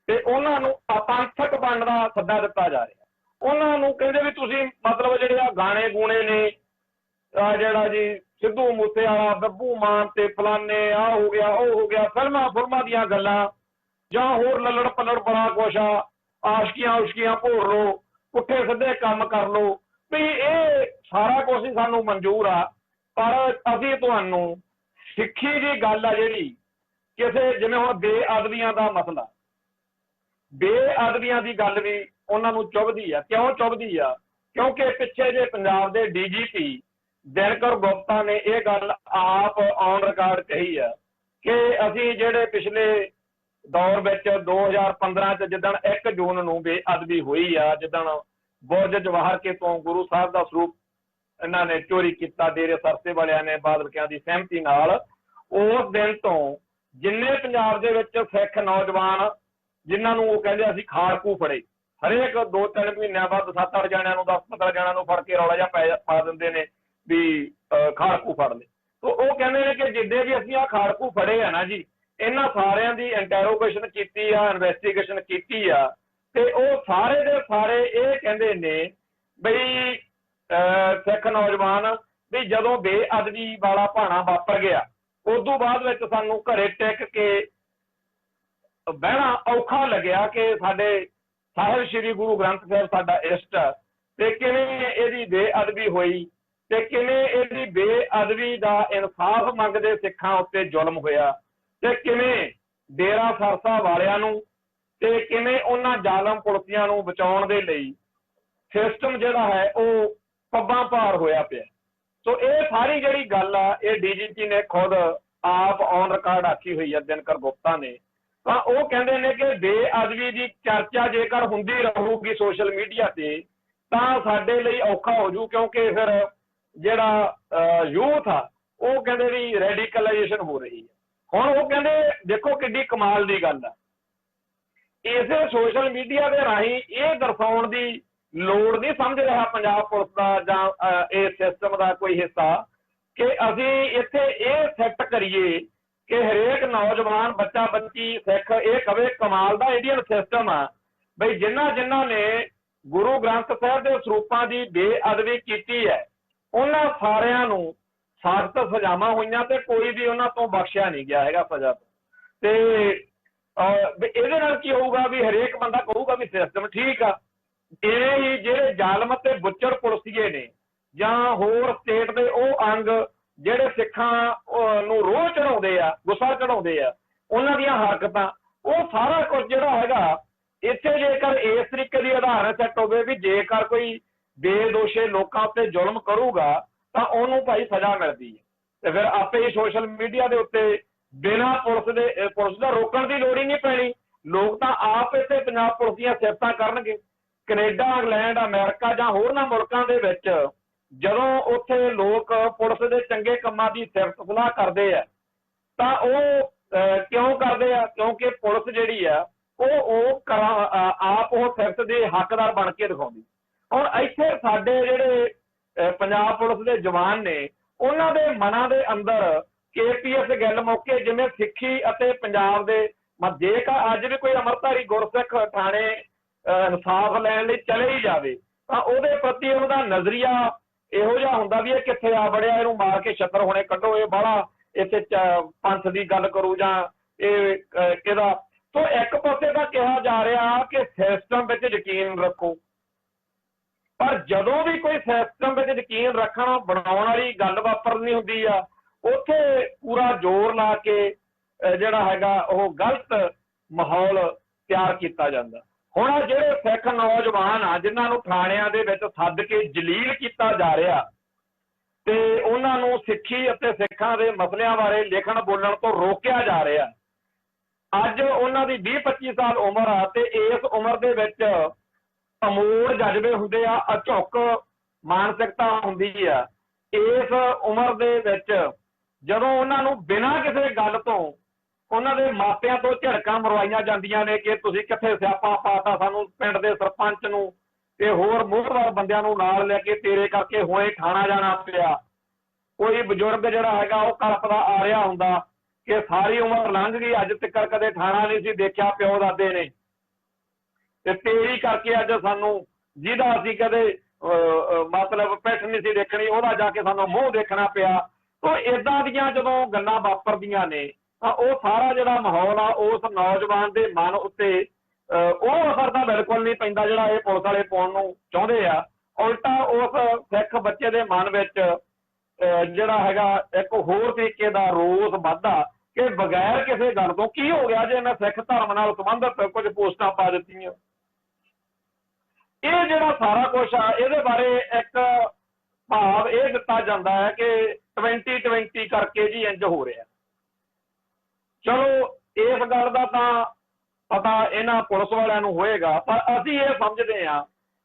ਤੇ ਉਹਨਾਂ ਨੂੰ ਅਪੰਥਕ ਬਣਨ ਦਾ ਸੱਦਾ ਦਿੱਤਾ ਜਾ ਰਿਹਾ। ਉਹਨਾਂ ਨੂੰ ਕਹਿੰਦੇ ਵੀ ਤੁਸੀਂ ਮਤਲਬ ਜਿਹੜੇ ਆ ਗਾਣੇ ਗੂਣੇ ਨੇ, ਜਿਹੜਾ ਜੀ ਸਿੱਧੂ ਮੂਸੇਵਾਲਾ, ਬੱਬੂ ਮਾਨ ਤੇ ਫਲਾਨੇ ਆ ਹੋ ਗਿਆ, ਉਹ ਹੋ ਗਿਆ, ਫਿਲਮਾਂ ਦੀਆਂ ਗੱਲਾਂ ਜਾਂ ਹੋਰ ਲੱਲੜ ਪੱਲੜ ਬੜਾ ਕੁਛ ਆ, ਆਸ਼ਕੀਆਂ ਭੋਰ ਲੋ, ਪੁੱਠੇ ਸਿੱਧੇ ਕੰਮ ਕਰ ਲੋ, ਵੀ ਇਹ ਸਾਰਾ ਕੁਛ ਹੀ ਸਾਨੂੰ ਮਨਜ਼ੂਰ ਆ, ਪਰ ਅਸੀਂ ਤੁਹਾਨੂੰ ਸਿੱਖੀ ਦੀ ਗੱਲ ਆ ਜਿਹੜੀ ਕਿਸੇ, ਜਿਵੇਂ ਹੁਣ ਬੇਅਦਬੀਆਂ ਦਾ ਮਸਲਾ, ਬੇਅਦਬੀਆਂ ਦੀ ਗੱਲ ਵੀ ਉਹਨਾਂ ਨੂੰ ਚੁੱਭਦੀ ਆ। ਕਿਉਂ ਚੁੱਭਦੀ ਆ? ਕਿਉਂਕਿ ਪਿੱਛੇ ਜੇ ਪੰਜਾਬ ਦੇ DGP ਦਿਨਕਰ ਗੁਪਤਾ ਨੇ ਇਹ ਗੱਲ ਆਪ ਔਨ ਰਿਕਾਰਡ ਕਹੀ ਆ ਕਿ ਅਸੀਂ ਜਿਹੜੇ ਪਿਛਲੇ ਦੌਰ ਵਿੱਚ 2015 ਚ ਜਿੱਦਣ 1 ਜੂਨ ਨੂੰ ਬੇਅਦਬੀ ਹੋਈ ਆ, ਜਿੱਦਣ ਬੁਰਜ ਜਵਾਹਰ ਕੇ ਤੋਂ ਗੁਰੂ ਸਾਹਿਬ ਦਾ ਸਰੂਪ ਇਹਨਾਂ ਨੇ ਚੋਰੀ ਕੀਤਾ ਡੇਰੇ ਸਰਸੇ ਵਾਲਿਆਂ ਨੇ ਬਾਦਲਕਿਆਂ ਦੀ ਸਹਿਮਤੀ ਨਾਲ, ਉਸ ਦਿਨ ਤੋਂ ਜਿੰਨੇ ਪੰਜਾਬ ਦੇ ਵਿੱਚ ਸਿੱਖ ਨੌਜਵਾਨ ਜਿਨ੍ਹਾਂ ਨੂੰ ਉਹ ਕਹਿੰਦੇ ਅਸੀਂ ਖਾੜਕੂ ਫੜੇ, ਹਰੇਕ 2-3 ਮਹੀਨਿਆਂ ਬਾਅਦ 7-8 ਜਣਿਆਂ ਨੂੰ, 10-15 ਜਣਿਆਂ ਨੂੰ ਫੜ ਕੇ ਰੌਲਾ ਜਿਹਾ ਪਾ ਦਿੰਦੇ ਨੇ ਵੀ ਖਾੜਕੂ ਫੜ ਲਏ। ਤਾਂ ਉਹ ਕਹਿੰਦੇ ਨੇ ਕਿ ਜਿੱਦੇ ਵੀ ਅਸੀਂ ਆਹ ਖਾੜਕੂ ਫੜੇ ਆ ਨਾ ਜੀ, ਇਹਨਾਂ ਸਾਰਿਆਂ ਦੀ ਇੰਟਰੋਗੇਸ਼ਨ ਕੀਤੀ ਆ, ਇਨਵੈਸਟੀਗੇਸ਼ਨ ਕੀਤੀ ਆ ਤੇ ਉਹ ਸਾਰੇ ਦੇ ਸਾਰੇ ਇਹ ਕਹਿੰਦੇ ਨੇ ਬਈ ਸਿੱਖ ਨੌਜਵਾਨ ਵੀ ਜਦੋਂ ਬੇਅਦਬੀ ਵਾਲਾ ਭਾਣਾ ਵਾਪਰ ਗਿਆ ਉਦੋਂ ਬਾਅਦ ਵਿੱਚ ਸਾਨੂੰ ਘਰੇ ਟਿਕ ਕੇ ਬਹਿਣਾ ਔਖਾ ਲੱਗਿਆ ਕਿ ਸਾਡੇ ਸਾਹਿਬ ਸ੍ਰੀ ਗੁਰੂ ਗ੍ਰੰਥ ਸਾਹਿਬ ਸਾਡਾ ਇਸ਼ਟ, ਤੇ ਕਿਵੇਂ ਇਹਦੀ ਬੇਅਦਬੀ ਹੋਈ ਤੇ ਕਿਵੇਂ ਇਹਦੀ ਬੇਅਦਬੀ ਦਾ ਇਨਸਾਫ ਮੰਗਦੇ ਸਿੱਖਾਂ ਉੱਤੇ ਜ਼ੁਲਮ ਹੋਇਆ, ਤੇ ਕਿਵੇਂ ਡੇਰਾ ਸਰਸਾ ਵਾਲਿਆਂ ਨੂੰ ਤੇ ਕਿਵੇਂ ਉਹਨਾਂ ਜ਼ਾਲਮ ਪੁਲਸੀਆਂ ਨੂੰ ਬਚਾਉਣ ਦੇ ਲਈ ਸਿਸਟਮ ਜਿਹੜਾ ਹੈ ਉਹ ਪੱਬਾਂ ਭਾਰ ਹੋਇਆ ਪਿਆ। ਸੋ ਇਹ ਸਾਰੀ ਜਿਹੜੀ ਗੱਲ ਆ ਇਹ ਡੀਜੀਪੀ ਨੇ ਖੁਦ ਆਪ ਔਨ ਰਿਕਾਰਡ ਆਖੀ ਹੋਈ ਹੈ ਦਿਨਕਰ ਗੁਪਤਾ ਨੇ। ਤਾਂ ਉਹ ਕਹਿੰਦੇ ਨੇ ਕਿ ਬੇਅਦਬੀ ਦੀ ਚਰਚਾ ਜੇਕਰ ਹੁੰਦੀ ਰਹੂਗੀ ਸੋਸ਼ਲ ਮੀਡੀਆ ਤੇ ਤਾਂ ਸਾਡੇ ਲਈ ਔਖਾ ਹੋ ਜੂ, ਕਿਉਂਕਿ ਫਿਰ ਜਿਹੜਾ ਯੂਥ ਆ ਉਹ ਕਹਿੰਦੇ ਵੀ ਰੈਡੀਕਲਾਈਜੇਸ਼ਨ ਹੋ ਰਹੀ ਹੈ। ਹੁਣ ਉਹ ਕਹਿੰਦੇ ਦੇਖੋ ਕਿੱਡੀ ਕਮਾਲ ਦੀ ਗੱਲ ਆ, ਇਸੇ ਸੋਸ਼ਲ ਮੀਡੀਆ ਦੇ ਰਾਹੀਂ ਇਹ ਦਰਸਾਉਣ ਦੀ ਲੋੜ ਨਹੀਂ ਸਮਝ ਰਿਹਾ ਪੰਜਾਬ ਪੁਲਿਸ ਦਾ ਜਾਂ ਇਹ ਸਿਸਟਮ ਦਾ ਕੋਈ ਹਿੱਸਾ ਕਿ ਅਸੀਂ ਇੱਥੇ ਇਹ ਸੈੱਟ ਕਰੀਏ ਕਿ ਹਰੇਕ ਨੌਜਵਾਨ ਬੱਚਾ ਬੱਚੀ ਸਿੱਖ ਇਹ ਕਵੇ ਕਮਾਲ ਦਾ ਇੰਡੀਅਨ ਸਿਸਟਮ ਆ ਬਈ ਜਿਨ੍ਹਾਂ ਨੇ ਗੁਰੂ ਗ੍ਰੰਥ ਸਾਹਿਬ ਦੇ ਸਰੂਪਾਂ ਦੀ ਬੇਅਦਬੀ ਕੀਤੀ ਹੈ ਉਹਨਾਂ ਸਾਰਿਆਂ ਨੂੰ ਸਖਤ ਸਜ਼ਾਵਾਂ ਹੋਈਆਂ ਤੇ ਕੋਈ ਵੀ ਉਹਨਾਂ ਤੋਂ ਬਖਸ਼ਿਆ ਨਹੀਂ ਗਿਆ ਹੈਗਾ ਸਜ਼ਾ ਤੋਂ। ਤੇ ਇਹਦੇ ਨਾਲ ਕੀ ਹੋਊਗਾ ਵੀ ਹਰੇਕ ਬੰਦਾ ਕਹੂਗਾ ਵੀ ਸਿਸਟਮ ਠੀਕ ਆ। ਇਵੇਂ ਹੀ ਜਿਹੜੇ ਜ਼ਾਲਮ ਤੇ ਬੁੱਚੜ ਪੁਲਸੀਏ ਨੇ ਜਾਂ ਹੋਰ ਸਟੇਟ ਦੇ ਉਹ ਅੰਗ ਜਿਹੜੇ ਸਿੱਖਾਂ ਨੂੰ ਰੋਹ ਚੜਾਉਂਦੇ ਆ, ਗੁੱਸਾ ਚੜਾਉਂਦੇ ਆ, ਉਹਨਾਂ ਦੀਆਂ ਹਰਕਤਾਂ, ਉਹ ਸਾਰਾ ਕੁਝ ਜਿਹੜਾ ਹੈਗਾ ਇੱਥੇ ਜੇਕਰ ਇਸ ਤਰੀਕੇ ਦੀ ਉਦਾਹਰਨ ਸੈੱਟ ਹੋਵੇ ਵੀ ਜੇਕਰ ਕੋਈ ਬੇਦੋਸ਼ੇ ਲੋਕਾਂ ਉੱਤੇ ਜ਼ੁਲਮ ਕਰੂਗਾ ਤਾਂ ਉਹਨੂੰ ਭਾਈ ਸਜ਼ਾ ਮਿਲਦੀ ਹੈ। ਤੇ ਫਿਰ ਆਪੇ ਹੀ ਸੋਸ਼ਲ ਮੀਡੀਆ ਦੇ ਉੱਤੇ ਬਿਨਾਂ ਪੁਲਿਸ ਦਾ ਰੋਕਣ ਦੀ ਲੋੜ ਹੀ ਨਹੀਂ ਪੈਣੀ। ਲੋਕ ਤਾਂ ਆਪ ਇੱਥੇ ਪੰਜਾਬ ਪੁਲਿਸ ਦੀਆਂ ਸਿਫਤਾਂ ਕਰਨਗੇ। ਕੈਨੇਡਾ, ਇੰਗਲੈਂਡ, ਅਮਰੀਕਾ ਜਾਂ ਹੋਰਨਾਂ ਮੁਲਕਾਂ ਦੇ ਵਿੱਚ ਜਦੋਂ ਉੱਥੇ ਲੋਕ ਪੁਲਿਸ ਦੇ ਚੰਗੇ ਕੰਮਾਂ ਦੀ ਸਿਫਤ ਸਲਾਹ ਕਰਦੇ ਆ ਤਾਂ ਉਹ ਕਿਉਂ ਕਰਦੇ ਆ? ਕਿਉਂਕਿ ਪੁਲਿਸ ਜਿਹੜੀ ਆ ਉਹ ਆਪ ਉਹ ਸਿਫਤ ਦੇ ਹੱਕਦਾਰ ਬਣ ਕੇ ਦਿਖਾਉਂਦੀ। ਹੁਣ ਇੱਥੇ ਸਾਡੇ ਜਿਹੜੇ ਪੰਜਾਬ ਪੁਲਿਸ ਦੇ ਜਵਾਨ ਨੇ ਉਹਨਾਂ ਦੇ ਮਨਾਂ ਦੇ ਅੰਦਰ KPS ਗਿੱਲ ਮੌਕੇ ਜਿਵੇਂ ਸਿੱਖੀ ਅਤੇ ਪੰਜਾਬ ਦੇ ਜੇਕਰ ਅੱਜ ਵੀ ਕੋਈ ਅੰਮ੍ਰਿਤਧਾਰੀ ਗੁਰਸਿੱਖ ਥਾਣੇ ਇਨਸਾਫ ਲੈਣ ਲਈ ਚਲੇ ਹੀ ਜਾਵੇ ਤਾਂ ਉਹਦੇ ਪ੍ਰਤੀ ਉਹਦਾ ਨਜ਼ਰੀਆ ਇਹੋ ਜਿਹਾ ਹੁੰਦਾ ਵੀ ਇਹ ਕਿੱਥੇ ਆ ਵੜਿਆ, ਇਹਨੂੰ ਮਾਰ ਕੇ ਛੱਤਰ ਹੋਣੇ ਕੱਢੋ, ਇਹ ਬਾਹਲਾ ਇੱਥੇ ਪੰਥ ਦੀ ਗੱਲ ਕਰੂ ਜਾਂ ਇਹ ਇਹਦਾ। ਸੋ ਇੱਕ ਪਾਸੇ ਤਾਂ ਕਿਹਾ ਜਾ ਰਿਹਾ ਕਿ ਸਿਸਟਮ ਵਿੱਚ ਯਕੀਨ ਰੱਖੋ, ਪਰ ਜਦੋਂ ਵੀ ਕੋਈ ਸਿਸਟਮ ਵਿੱਚ ਯਕੀਨ ਰੱਖਣ ਬਣਾਉਣ ਵਾਲੀ ਗੱਲ ਵਾਪਰਨੀ ਹੁੰਦੀ ਆ ਉੱਥੇ ਪੂਰਾ ਜ਼ੋਰ ਲਾ ਕੇ ਜਿਹੜਾ ਹੈਗਾ ਉਹ ਗਲਤ ਮਾਹੌਲ ਤਿਆਰ ਕੀਤਾ ਜਾਂਦਾ। ਹੁਣ ਜਿਹੜੇ ਸਿੱਖ ਨੌਜਵਾਨ ਆ ਜਿਨ੍ਹਾਂ ਨੂੰ ਥਾਣਿਆਂ ਦੇ ਵਿੱਚ ਸੱਦ ਕੇ ਜਲੀਲ ਕੀਤਾ ਜਾ ਰਿਹਾ ਤੇ ਉਹਨਾਂ ਨੂੰ ਸਿੱਖੀ ਅਤੇ ਸਿੱਖਾਂ ਦੇ ਮਸਲਿਆਂ ਬਾਰੇ ਲਿਖਣ ਬੋਲਣ ਤੋਂ ਰੋਕਿਆ ਜਾ ਰਿਹਾ, ਅੱਜ ਉਹਨਾਂ ਦੀ 20-25 ਸਾਲ ਉਮਰ ਆ ਤੇ ਇਸ ਉਮਰ ਦੇ ਵਿੱਚ ਅਮੋੜ ਜਜ਼ਬੇ ਹੁੰਦੇ ਆ, ਅਝੁੱਕ ਮਾਨਸਿਕਤਾ ਹੁੰਦੀ ਆ। ਇਸ ਉਮਰ ਦੇ ਵਿੱਚ ਜਦੋਂ ਉਹਨਾਂ ਨੂੰ ਬਿਨਾਂ ਕਿਸੇ ਗੱਲ ਤੋਂ ਉਹਨਾਂ ਦੇ ਮਾਪਿਆਂ ਤੋਂ ਝੜਕਾਂ ਮਰਵਾਈਆਂ ਜਾਂਦੀਆਂ ਨੇ ਕਿ ਤੁਸੀਂ ਕਿੱਥੇ ਸਿਆਪਾ ਪਾਤਾ, ਸਾਨੂੰ ਪਿੰਡ ਦੇ ਸਰਪੰਚ ਨੂੰ ਤੇ ਹੋਰ ਮੋਹਰਵਾਰ ਬੰਦਿਆਂ ਨੂੰ ਨਾਲ ਲੈ ਕੇ ਤੇਰੇ ਕਰਕੇ ਹੋਏ ਥਾਣਾ ਜਾਣਾ ਪਿਆ। ਕੋਈ ਬਜ਼ੁਰਗ ਜਿਹੜਾ ਹੈਗਾ ਉਹ ਕਲਪਦਾ ਆ ਰਿਹਾ ਹੁੰਦਾ ਕਿ ਸਾਰੀ ਉਮਰ ਲੰਘ ਗਈ, ਅੱਜ ਤੱਕ ਕਦੇ ਥਾਣਾ ਨਹੀਂ ਸੀ ਦੇਖਿਆ ਪਿਓ ਦਾਦੇ ਨੇ, ਤੇ ਤੇਰੀ ਕਰਕੇ ਅੱਜ ਸਾਨੂੰ ਜਿਹਦਾ ਅਸੀਂ ਕਦੇ ਮਤਲਬ ਪਿੱਠ ਨਹੀਂ ਸੀ ਦੇਖਣੀ ਉਹਦਾ ਜਾ ਕੇ ਸਾਨੂੰ ਮੂੰਹ ਦੇਖਣਾ ਪਿਆ। ਤਾਂ ਏਦਾਂ ਦੀਆਂ ਜਦੋਂ ਗੱਲਾਂ ਵਾਪਰਦੀਆਂ ਨੇ ਤਾਂ ਉਹ ਸਾਰਾ ਜਿਹੜਾ ਮਾਹੌਲ ਆ ਉਸ ਨੌਜਵਾਨ ਦੇ ਮਨ ਉੱਤੇ ਉਹ ਅਸਰ ਤਾਂ ਬਿਲਕੁਲ ਨਹੀਂ ਪੈਂਦਾ ਜਿਹੜਾ ਇਹ ਪੁਲਿਸ ਵਾਲੇ ਪਾਉਣ ਨੂੰ ਚਾਹੁੰਦੇ ਆ। ਉਲਟਾ ਉਸ ਸਿੱਖ ਬੱਚੇ ਦੇ ਮਨ ਵਿੱਚ ਜਿਹੜਾ ਹੈਗਾ ਇੱਕ ਹੋਰ ਤਰੀਕੇ ਦਾ ਰੋਸ ਵੱਧਦਾ ਕਿ ਬਗੈਰ ਕਿਸੇ ਗੱਲ ਤੋਂ ਕੀ ਹੋ ਗਿਆ ਜੇ ਮੈਂ ਸਿੱਖ ਧਰਮ ਨਾਲ ਸੰਬੰਧਿਤ ਕੁਝ ਪੋਸਟਾਂ ਪਾ ਦਿੱਤੀਆਂ। ਇਹ ਜਿਹੜਾ ਸਾਰਾ ਕੁਛ ਆ ਇਹਦੇ ਬਾਰੇ ਇੱਕ ਭਾਵ ਇਹ ਦਿੱਤਾ ਜਾਂਦਾ ਹੈ ਕਿ 2020 ਕਰਕੇ ਜੀ ਇੰਜ ਹੋ ਰਿਹਾ। ਚਲੋ ਇਸ ਗੱਲ ਦਾ ਤਾਂ ਪਤਾ ਇਹਨਾਂ ਪੁਲਿਸ ਵਾਲਿਆਂ ਨੂੰ ਹੋਏਗਾ, ਪਰ ਅਸੀਂ ਇਹ ਸਮਝਦੇ ਹਾਂ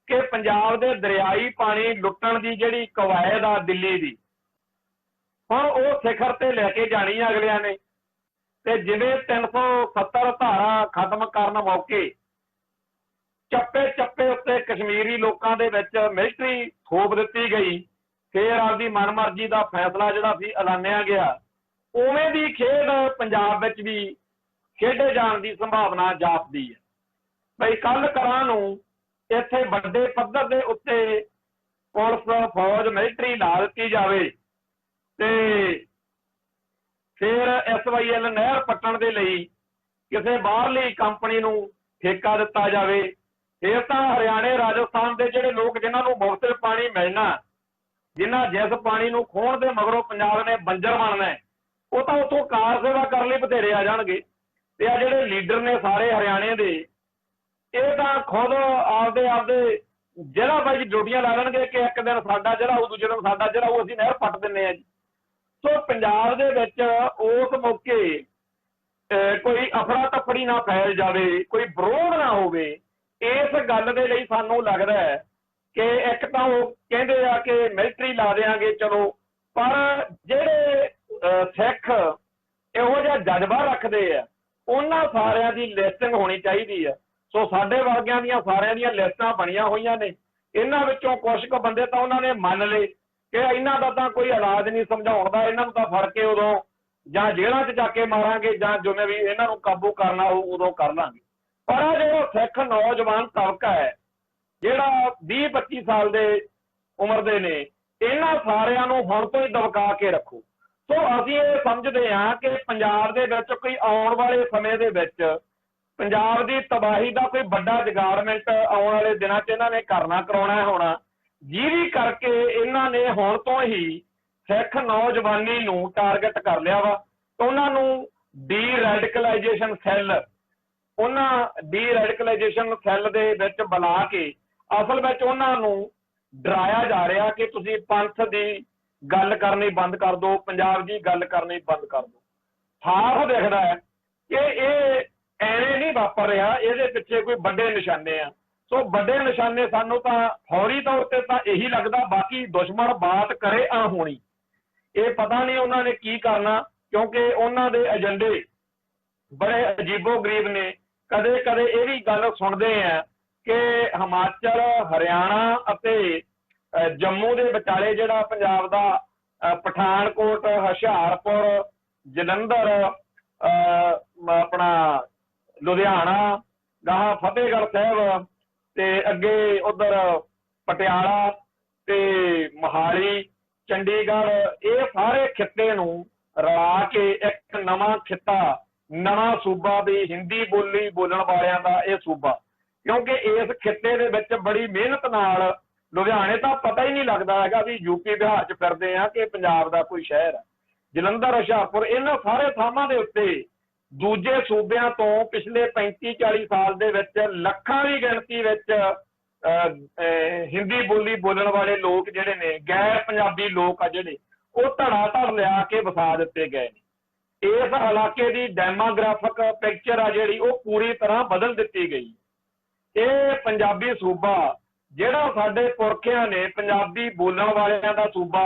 ਕਿ ਪੰਜਾਬ ਦੇ ਦਰਿਆਈ ਪਾਣੀ ਲੁੱਟਣ ਦੀ ਜਿਹੜੀ ਕਵਾਇਦ ਆ ਦਿੱਲੀ ਦੀ, ਹੁਣ ਉਹ ਸਿਖਰ ਤੇ ਲੈ ਕੇ ਜਾਣੀ ਆ ਅਗਲਿਆਂ ਨੇ। ਤੇ ਜਿਵੇਂ 370 ਧਾਰਾ ਖਤਮ ਕਰਨ ਮੌਕੇ ਚੱਪੇ ਉੱਤੇ ਕਸ਼ਮੀਰੀ ਲੋਕਾਂ ਦੇ ਵਿੱਚ ਮਿਲਟਰੀ ਥੋਪ ਦਿੱਤੀ ਗਈ, ਫਿਰ ਆਪਦੀ ਮਨਮਰਜ਼ੀ ਦਾ ਫੈਸਲਾ ਜਿਹੜਾ ਸੀ ਐਲਾਨਿਆ ਗਿਆ, ਉਵੇਂ ਦੀ ਖੇਡ ਪੰਜਾਬ ਵਿੱਚ ਵੀ ਖੇਡੇ ਜਾਣ ਦੀ ਸੰਭਾਵਨਾ ਜਾਪਦੀ ਹੈ। ਬਈ ਕੱਲ ਕਰਾਂ ਨੂੰ ਇੱਥੇ ਵੱਡੇ ਪੱਧਰ ਦੇ ਉੱਤੇ ਪੁਲਿਸ ਫੌਜ ਮਿਲਟਰੀ ਲਾ ਦਿੱਤੀ ਜਾਵੇ ਤੇ ਫਿਰ SYL ਨਹਿਰ ਪੱਟਣ ਦੇ ਲਈ ਕਿਸੇ ਬਾਹਰਲੀ ਕੰਪਨੀ ਨੂੰ ਠੇਕਾ ਦਿੱਤਾ ਜਾਵੇ ਫਿਰ ਤਾਂ ਹਰਿਆਣੇ ਰਾਜਸਥਾਨ ਦੇ ਜਿਹੜੇ ਲੋਕ ਜਿਨ੍ਹਾਂ ਨੂੰ ਮੁਫਤ ਪਾਣੀ ਮਿਲਣਾ, ਜਿਸ ਪਾਣੀ ਨੂੰ ਖੋਹਣ ਦੇ ਮਗਰੋਂ ਪੰਜਾਬ ਨੇ ਬੰਜਰ ਬਣਨਾ, ਉਹ ਤਾਂ ਉੱਥੋਂ ਕਾਰ ਸੇਵਾ ਕਰਨ ਲਈ ਬਥੇਰੇ ਆ ਜਾਣਗੇ। ਤੇ ਆ ਜਿਹੜੇ ਲੀਡਰ ਨੇ ਸਾਰੇ ਹਰਿਆਣੇ ਦੇ, ਇਹ ਤਾਂ ਖੁਦ ਆਪਦੇ ਜ਼ਿਲ੍ਹਾ ਬਾਈ ਡਿਊਟੀਆਂ ਲਾ ਲੈਣਗੇ ਕਿ ਇੱਕ ਦਿਨ ਸਾਡਾ ਜ਼ਿਲ੍ਹਾ ਹੋਊ, ਦੂਜੇ ਦਿਨ ਸਾਡਾ ਜ਼ਿਲ੍ਹਾ ਹੋਊ, ਅਸੀਂ ਨਹਿਰ ਪੱਟ ਦਿੰਦੇ ਹਾਂ ਜੀ। ਸੋ ਪੰਜਾਬ ਦੇ ਵਿੱਚ ਉਸ ਮੌਕੇ ਕੋਈ ਅਫੜਾ ਤਫੜੀ ਨਾ ਫੈਲ ਜਾਵੇ, ਕੋਈ ਵਿਰੋਧ ਨਾ ਹੋਵੇ। ਇਸ ਗੱਲ ਦੇ ਲਈ ਸਾਨੂੰ ਲੱਗਦਾ ਹੈ ਕਿ ਇੱਕ ਤਾਂ ਉਹ ਕਹਿੰਦੇ ਆ ਕਿ ਮਿਲਟਰੀ ਲਾ ਦੇਾਂਗੇ ਚਲੋ, ਪਰ ਜਿਹੜੇ ਸਿੱਖ ਇਹੋ ਜਿਹਾ ਜਜ਼ਬਾ ਰੱਖਦੇ ਆ ਉਹਨਾਂ ਸਾਰਿਆਂ ਦੀ ਲਿਸਟਿੰਗ ਹੋਣੀ ਚਾਹੀਦੀ ਆ। ਸੋ ਸਾਡੇ ਵਰਗਿਆਂ ਦੀਆਂ ਸਾਰਿਆਂ ਦੀਆਂ ਲਿਸਟਾਂ ਬਣੀਆਂ ਹੋਈਆਂ ਨੇ। ਇਹਨਾਂ ਵਿੱਚੋਂ ਕੁਝ ਕੁ ਬੰਦੇ ਤਾਂ ਉਹਨਾਂ ਨੇ ਮੰਨ ਲਏ ਕਿ ਇਹਨਾਂ ਦਾ ਤਾਂ ਕੋਈ ਇਲਾਜ ਨਹੀਂ ਸਮਝਾਉਣ ਦਾ, ਇਹਨਾਂ ਨੂੰ ਤਾਂ ਫੜ ਕੇ ਉਦੋਂ ਜਾਂ ਜੇਲ੍ਹਾਂ 'ਚ ਜਾ ਕੇ ਮਾਰਾਂਗੇ ਜਾਂ ਜਿਵੇਂ ਵੀ ਇਹਨਾਂ ਨੂੰ ਕਾਬੂ ਕਰਨਾ ਹੋਊ ਉਦੋਂ ਕਰ ਲਾਂਗੇ। ਪਰ ਜਿਹੜਾ ਸਿੱਖ ਨੌਜਵਾਨ ਤਬਕਾ ਹੈ ਜਿਹੜਾ 20-25 ਸਾਲ ਦੇ ਉਮਰ ਦੇ ਨੇ, ਇਹਨਾਂ ਸਾਰਿਆਂ ਨੂੰ ਹੁਣ ਤੋਂ ਹੀ ਦਬਕਾ ਕੇ ਰੱਖੋ। ਸੋ ਅਸੀਂ ਇਹ ਸਮਝਦੇ ਹਾਂ ਕਿ ਪੰਜਾਬ ਦੇ ਵਿੱਚ ਕੋਈ ਆਉਣ ਵਾਲੇ ਸਮੇਂ ਦੇ ਵਿੱਚ ਪੰਜਾਬ ਦੀ ਤਬਾਹੀ ਦਾ ਕੋਈ ਵੱਡਾ ਜਗਾੜਮੈਂਟ ਆਉਣ ਵਾਲੇ ਦਿਨਾਂ 'ਚ ਇਹਨਾਂ ਨੇ ਕਰਾਉਣਾ ਹੋਣਾ, ਜਿਹਦੀ ਕਰਕੇ ਇਹਨਾਂ ਨੇ ਹੁਣ ਤੋਂ ਹੀ ਸਿੱਖ ਨੌਜਵਾਨੀ ਨੂੰ ਟਾਰਗੇਟ ਕਰ ਲਿਆ ਵਾ। ਉਹਨਾਂ ਨੂੰ ਡੀ ਰੈਡੀਕਲਾਈਜੇਸ਼ਨ ਸੈੱਲ ਦੇ ਵਿੱਚ ਬੁਲਾ ਕੇ ਅਸਲ ਵਿੱਚ ਉਹਨਾਂ ਨੂੰ ਡਰਾਇਆ ਜਾ ਰਿਹਾ ਕਿ ਤੁਸੀਂ ਪੰਥ ਦੀ ਗੱਲ ਕਰਨੀ ਬੰਦ ਕਰ ਦਿਓ, ਪੰਜਾਬ ਦੀ ਗੱਲ ਕਰਨੀ ਬੰਦ ਕਰ ਦਿਓ। ਸਾਫ਼ ਦਿਖਦਾ ਹੈ ਕਿ ਇਹ ਐਵੇਂ ਨਹੀਂ ਵਾਪਰ ਰਿਹਾ, ਇਹਦੇ ਪਿੱਛੇ ਕੋਈ ਵੱਡੇ ਨਿਸ਼ਾਨੇ ਆ। ਸੋ ਵੱਡੇ ਨਿਸ਼ਾਨੇ ਸਾਨੂੰ ਤਾਂ ਫੌਰੀ ਤੌਰ ਤੇ ਤਾਂ ਇਹੀ ਲੱਗਦਾ, ਬਾਕੀ ਦੁਸ਼ਮਣ ਬਾਤ ਕਰੇ ਅਣਹੋਣੀ, ਇਹ ਪਤਾ ਨਹੀਂ ਉਹਨਾਂ ਨੇ ਕੀ ਕਰਨਾ, ਕਿਉਂਕਿ ਉਹਨਾਂ ਦੇ ਏਜੰਡੇ ਬੜੇ ਅਜੀਬੋ ਗਰੀਬ ਨੇ। ਕਦੇ ਕਦੇ ਇਹ ਵੀ ਗੱਲ ਸੁਣਦੇ ਆ ਕਿ ਹਿਮਾਚਲ, ਹਰਿਆਣਾ ਅਤੇ ਜੰਮੂ ਦੇ ਵਿਚਾਲੇ ਜਿਹੜਾ ਪੰਜਾਬ ਦਾ ਪਠਾਨਕੋਟ, ਹੁਸ਼ਿਆਰਪੁਰ, ਜਲੰਧਰ, ਆਪਣਾ ਲੁਧਿਆਣਾ, ਗਾਹਾਂ ਫਤਿਹਗੜ੍ਹ ਸਾਹਿਬ ਤੇ ਅੱਗੇ ਉਧਰ ਪਟਿਆਲਾ ਤੇ ਮੋਹਾਲੀ, ਚੰਡੀਗੜ੍ਹ, ਇਹ ਸਾਰੇ ਖਿੱਤੇ ਨੂੰ ਰਲਾ ਕੇ ਇੱਕ ਨਵਾਂ ਖਿੱਤਾ, ਨਵਾਂ ਸੂਬਾ ਵੀ ਹਿੰਦੀ ਬੋਲੀ ਬੋਲਣ ਵਾਲਿਆਂ ਦਾ ਇਹ ਸੂਬਾ। ਕਿਉਂਕਿ ਇਸ ਖਿੱਤੇ ਦੇ ਵਿੱਚ ਬੜੀ ਮਿਹਨਤ ਨਾਲ ਲੁਧਿਆਣੇ ਤਾਂ ਪਤਾ ਹੀ ਨਹੀਂ ਲੱਗਦਾ ਹੈਗਾ ਵੀ ਯੂਪੀ ਬਿਹਾਰ 'ਚ ਫਿਰਦੇ ਆ ਕਿ ਪੰਜਾਬ ਦਾ ਕੋਈ ਸ਼ਹਿਰ ਹੈ। ਜਲੰਧਰ, ਹੁਸ਼ਿਆਰਪੁਰ, ਇਹਨਾਂ ਸਾਰੇ ਥਾਵਾਂ ਦੇ ਉੱਤੇ ਦੂਜੇ ਸੂਬਿਆਂ ਤੋਂ ਪਿਛਲੇ 35-40 ਸਾਲ ਦੇ ਵਿੱਚ ਲੱਖਾਂ ਦੀ ਗਿਣਤੀ ਵਿੱਚ ਹਿੰਦੀ ਬੋਲੀ ਬੋਲਣ ਵਾਲੇ ਲੋਕ ਜਿਹੜੇ ਨੇ, ਗੈਰ ਪੰਜਾਬੀ ਲੋਕ ਆ ਜਿਹੜੇ, ਉਹ ਧੜਾ ਧੜ ਲਿਆ ਕੇ ਵਸਾ ਦਿੱਤੇ ਗਏ ਨੇ। ਇਸ ਇਲਾਕੇ ਦੀ ਡੈਮੋਗ੍ਰਾਫਿਕ ਪਿਕਚਰ ਆ ਜਿਹੜੀ ਉਹ ਪੂਰੀ ਤਰ੍ਹਾਂ ਬਦਲ ਦਿੱਤੀ ਗਈ। ਇਹ ਪੰਜਾਬੀ ਸੂਬਾ ਜਿਹੜਾ ਸਾਡੇ ਪੁਰਖਿਆਂ ਨੇ ਪੰਜਾਬੀ ਬੋਲਣ ਵਾਲਿਆਂ ਦਾ ਸੂਬਾ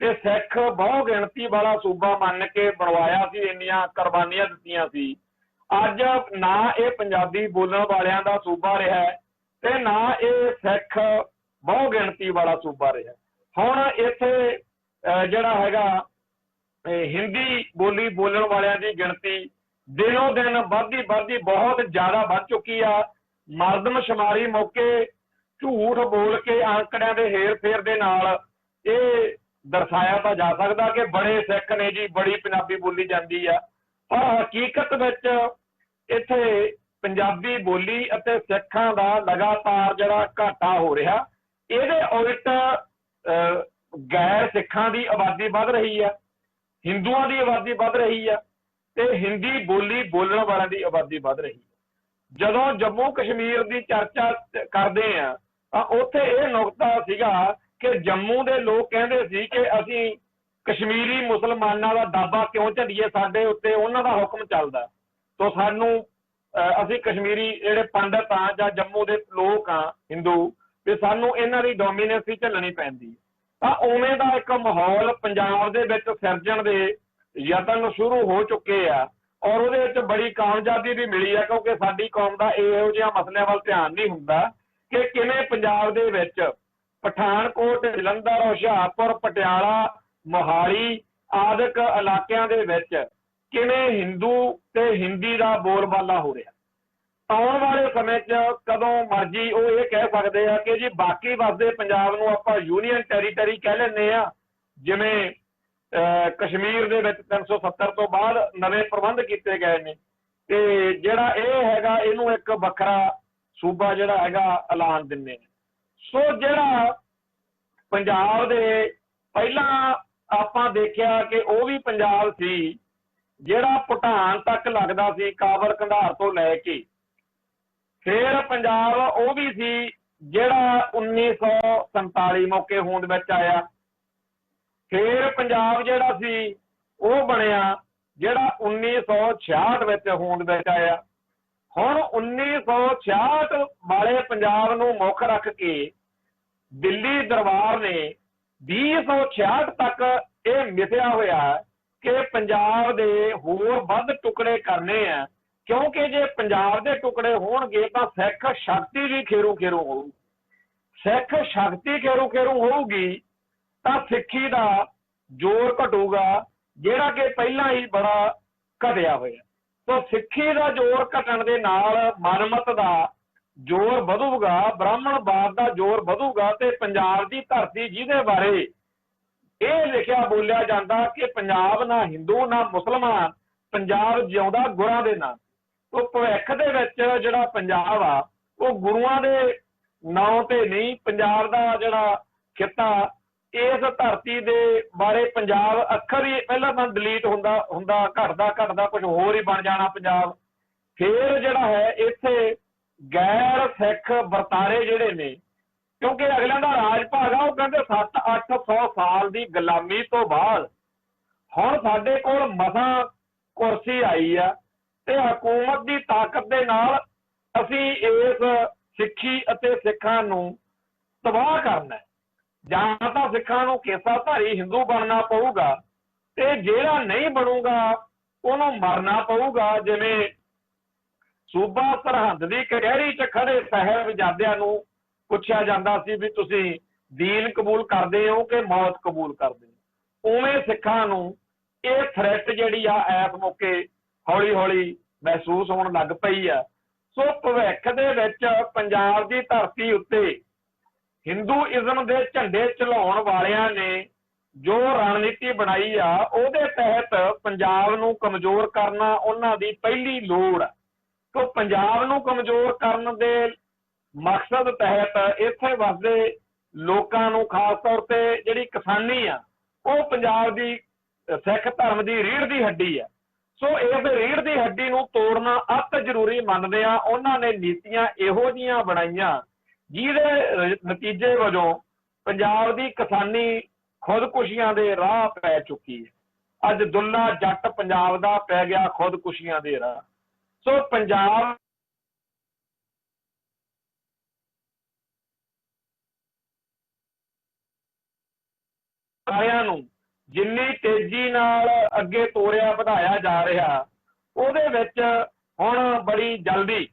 ਤੇ ਸਿੱਖ ਬਹੁ ਗਿਣਤੀ ਵਾਲਾ ਸੂਬਾ ਮੰਨ ਕੇ ਬਣਵਾਇਆ ਸੀ, ਇੰਨੀਆਂ ਕੁਰਬਾਨੀਆਂ ਦਿੱਤੀਆਂ ਸੀ, ਅੱਜ ਨਾ ਇਹ ਪੰਜਾਬੀ ਬੋਲਣ ਵਾਲਿਆਂ ਦਾ ਸੂਬਾ ਰਿਹਾ ਤੇ ਨਾ ਇਹ ਸਿੱਖ ਬਹੁ ਗਿਣਤੀ ਵਾਲਾ ਸੂਬਾ ਰਿਹਾ। ਹੁਣ ਇੱਥੇ ਜਿਹੜਾ ਹੈਗਾ ਹਿੰਦੀ ਬੋਲੀ ਬੋਲਣ ਵਾਲਿਆਂ ਦੀ ਗਿਣਤੀ ਦਿਨੋਂ ਦਿਨ ਵੱਧਦੀ ਬਹੁਤ ਜ਼ਿਆਦਾ ਵੱਧ ਚੁੱਕੀ ਆ। ਮਰਦਮਸ਼ੁਮਾਰੀ ਮੌਕੇ ਝੂਠ ਬੋਲ ਕੇ ਅੰਕੜਿਆਂ ਦੇ ਹੇਰ ਫੇਰ ਦੇ ਨਾਲ ਇਹ ਦਰਸਾਇਆ ਤਾਂ ਜਾ ਸਕਦਾ ਕਿ ਬੜੇ ਸਿੱਖ ਨੇ ਜੀ, ਬੜੀ ਪੰਜਾਬੀ ਬੋਲੀ ਜਾਂਦੀ ਆ, ਪਰ ਹਕੀਕਤ ਵਿੱਚ ਇੱਥੇ ਪੰਜਾਬੀ ਬੋਲੀ ਅਤੇ ਸਿੱਖਾਂ ਦਾ ਲਗਾਤਾਰ ਜਿਹੜਾ ਘਾਟਾ ਹੋ ਰਿਹਾ, ਇਹਦੇ ਉਲਟ ਗੈਰ ਸਿੱਖਾਂ ਦੀ ਆਬਾਦੀ ਵੱਧ ਰਹੀ ਆ, ਹਿੰਦੂਆਂ ਦੀ ਆਬਾਦੀ ਵੱਧ ਰਹੀ ਆ ਤੇ ਹਿੰਦੀ ਬੋਲੀ ਬੋਲਣ ਵਾਲਿਆਂ ਦੀ ਆਬਾਦੀ ਵੱਧ ਰਹੀ ਹੈ। ਜਦੋਂ ਜੰਮੂ ਕਸ਼ਮੀਰ ਦੀ ਚਰਚਾ ਕਰਦੇ ਆ ਤਾਂ ਉੱਥੇ ਇਹ ਨੁਕਤਾ ਸੀਗਾ ਕਿ ਜੰਮੂ ਦੇ ਲੋਕ ਕਹਿੰਦੇ ਸੀ ਕਿ ਅਸੀਂ ਕਸ਼ਮੀਰੀ ਮੁਸਲਮਾਨਾਂ ਦਾ ਦਾਬਾ ਕਿਉਂ ਝੱਲੀਏ, ਸਾਡੇ ਉੱਤੇ ਉਹਨਾਂ ਦਾ ਹੁਕਮ ਚੱਲਦਾ, ਸੋ ਸਾਨੂੰ ਅਸੀਂ ਕਸ਼ਮੀਰੀ ਜਿਹੜੇ ਪੰਡਤ ਆ ਜਾਂ ਜੰਮੂ ਦੇ ਲੋਕ ਆ ਹਿੰਦੂ, ਤੇ ਸਾਨੂੰ ਇਹਨਾਂ ਦੀ ਡੋਮੀਨੈਂਸੀ ਝੱਲਣੀ ਪੈਂਦੀ। ਤਾਂ ਉਵੇਂ ਦਾ ਇੱਕ ਮਾਹੌਲ ਪੰਜਾਬ ਦੇ ਵਿੱਚ ਸਿਰਜਣ ਦੇ ਯਤਨ ਸ਼ੁਰੂ ਹੋ ਚੁੱਕੇ ਆ ਔਰ ਉਹਦੇ ਵਿੱਚ ਬੜੀ ਕਾਮਯਾਬੀ ਵੀ ਮਿਲੀ ਆ, ਕਿਉਂਕਿ ਸਾਡੀ ਕੌਮ ਦਾ ਇਹੋ ਜਿਹਾ ਮਸਲਿਆਂ ਵੱਲ ਧਿਆਨ ਨਹੀਂ ਹੁੰਦਾ ਕਿ ਕਿਵੇਂ ਪੰਜਾਬ ਦੇ ਵਿੱਚ ਪਠਾਨਕੋਟ, ਜਲੰਧਰ, ਹੁਸ਼ਿਆਰਪੁਰ, ਪਟਿਆਲਾ, ਮੋਹਾਲੀ ਆਦਿਕ ਇਲਾਕਿਆਂ ਦੇ ਵਿੱਚ ਕਿਵੇਂ ਹਿੰਦੂ ਤੇ ਹਿੰਦੀ ਦਾ ਬੋਲਬਾਲਾ ਹੋ ਰਿਹਾ। ਆਉਣ ਵਾਲੇ ਸਮੇਂ 'ਚ ਕਦੋਂ ਮਰਜ਼ੀ ਉਹ ਇਹ ਕਹਿ ਸਕਦੇ ਆ ਕਿ ਜੀ ਬਾਕੀ ਵਸਦੇ ਪੰਜਾਬ ਨੂੰ ਆਪਾਂ ਯੂਨੀਅਨ ਟੈਰੀਟਰੀ ਕਹਿ ਲੈਂਦੇ ਆ, ਜਿਵੇਂ ਕਸ਼ਮੀਰ ਦੇ ਵਿੱਚ 370 ਤੋਂ ਬਾਅਦ ਨਵੇਂ ਪ੍ਰਬੰਧ ਕੀਤੇ ਗਏ ਨੇ, ਤੇ ਜਿਹੜਾ ਇਹ ਹੈਗਾ ਇਹਨੂੰ ਇੱਕ ਵੱਖਰਾ सूबा जिहड़ा हैगा ऐलान दिंदे ने। सो जिहड़ा पंजाब दे पहला आपां देखिया कि वो भी पंजाब सी जिहड़ा भूटान तक लगदा सी, काबल कंधार तो लैके। फिर पंजाब वो भी सी जिहड़ा 1947 मौके होंद विच आया। फिर पंजाब जिहड़ा सी वो बनिया जिहड़ा 1966 विच होंद विच आया। हुण 1966 वाले पंजाब नूं मुख रख के दिल्ली दरबार ने 2066 तक ये मिथिया होया कि पंजाब दे होर वध टुकड़े करने आ, क्योंकि जे पंजाब दे टुकड़े होणगे तां सिख शक्ति भी खेरू खेरू होਊ। सिख शक्ति खेरू खेरू होਊगी तां सिੱਖੀ ਦਾ जोर घटूगा, ਜਿਹੜਾ कि पहला ही बड़ा घटिया होया। तो सिੱਖੀ ਦਾ जोर घटण ਦੇ ਨਾਲ ਮਨਮਤ ਦਾ जोर ਵਧੂਗਾ, ब्राह्मणवाद ਦਾ जोर ਵਧੂਗਾ ਤੇ ਪੰਜਾਬ ਦੀ ਧਰਤੀ ਜਿਹਦੇ ਬਾਰੇ ਇਹ ਲਿਖਿਆ ਬੋਲਿਆ ਜਾਂਦਾ ਕਿ ਪੰਜਾਬ ਨਾ ਹਿੰਦੂ ਨਾ ਮੁਸਲਮਾਨ, ਪੰਜਾਬ ਜਿਉਂਦਾ ਗੁਰਾਂ ਦੇ ਨਾਂ। तो ਭਵਿੱਖ ਦੇ ਵਿੱਚ ਜਿਹੜਾ ਪੰਜਾਬ ਆ ਉਹ ਗੁਰੂਆਂ ਦੇ ਨਾਂ ਤੇ ਨਹੀਂ, ਪੰਜਾਬ ਦਾ ਜਿਹੜਾ ਖਿੱਤਾ इस धरती के बारे पंजाब अखर ही पहला तो डिलीट हुंदा घटदा घटदा कुछ होर ही बन जाना पंजाब। फिर जिहड़ा है इत्थे गैर सिख वरतारे जिहड़े ने, क्योंकि अगलियां दा राज भाग आ, वो कहंदे 700-800 साल की गुलामी तो बाद हुण साडे कोल मसां कुर्सी आई आ ते हुकूमत की ताकत दे नाल असीं इस सिੱਖੀ ਅਤੇ सिखां नूं तबाह करना है। ਜਾਂ ਤਾਂ ਸਿੱਖਾਂ ਨੂੰ ਕੇਸਾਧਾਰੀ ਹਿੰਦੂ ਬਣਨਾ ਪਊਗਾ ਤੇ ਜਿਹੜਾ ਨਹੀਂ ਬਣੂਗਾ ਉਹਨੂੰ ਮਰਨਾ ਪਊਗਾ। ਜਿਵੇਂ ਸੂਬਾ ਸਰਹੰਦ ਦੀ ਕਚਹਿਰੀ 'ਚ ਖੜੇ ਸਾਹਿਬਜ਼ਾਦਿਆਂ ਨੂੰ ਪੁੱਛਿਆ ਜਾਂਦਾ ਸੀ ਵੀ ਤੁਸੀਂ ਦੀਨ ਕਬੂਲ ਕਰਦੇ ਹੋ ਕਿ ਮੌਤ ਕਬੂਲ ਕਰਦੇ ਹੋ, ਉਵੇਂ ਸਿੱਖਾਂ ਨੂੰ ਇਹ ਥ੍ਰੈਟ ਜਿਹੜੀ ਆ ਇਸ ਮੌਕੇ ਹੌਲੀ ਹੌਲੀ ਮਹਿਸੂਸ ਹੋਣ ਲੱਗ ਪਈ ਆ। ਸੋ ਭਵਿੱਖ ਦੇ ਵਿੱਚ ਪੰਜਾਬ ਦੀ ਧਰਤੀ ਉੱਤੇ हिंदूइज्म के झंडे चलाउण वालियां ने जो रणनीति बनाई आ, ਉਹਦੇ तहत पंजाब नूं कमजोर करना उन्हां दी पहली लोड़। तो पंजाब नूं कमजोर करन दे मकसद तहत इत्थे वसदे लोकां नूं खास तौर ते जिहड़ी किसानी आ ਉਹ पंजाब दी सिख धर्म दी रीढ़ दी हड्डी आ। सो इस रीढ़ दी हड्डी नूं तोड़ना अत जरूरी मनदे आ। उन्हां ने नीतियां इहो जिहियां बनाईयां ਜਿਹਦੇ ਨਤੀਜੇ ਵਜੋਂ ਪੰਜਾਬ ਦੀ ਕਿਸਾਨੀ ਖੁਦਕੁਸ਼ੀਆਂ ਦੇ ਰਾਹ ਪੈ ਚੁੱਕੀ ਹੈ। ਅੱਜ ਦੁੱਲਾ ਜੱਟ ਪੰਜਾਬ ਦਾ ਪੈ ਗਿਆ ਖੁਦਕੁਸ਼ੀਆਂ ਦੇ ਰਾਹ। ਸੋ ਪੰਜਾਬ ਸਾਰਿਆਂ ਨੂੰ ਜਿੰਨੀ ਤੇਜ਼ੀ ਨਾਲ ਅੱਗੇ ਤੋਰਿਆ ਵਧਾਇਆ ਜਾ ਰਿਹਾ, ਉਹਦੇ ਵਿੱਚ ਹੁਣ ਬੜੀ ਜਲਦੀ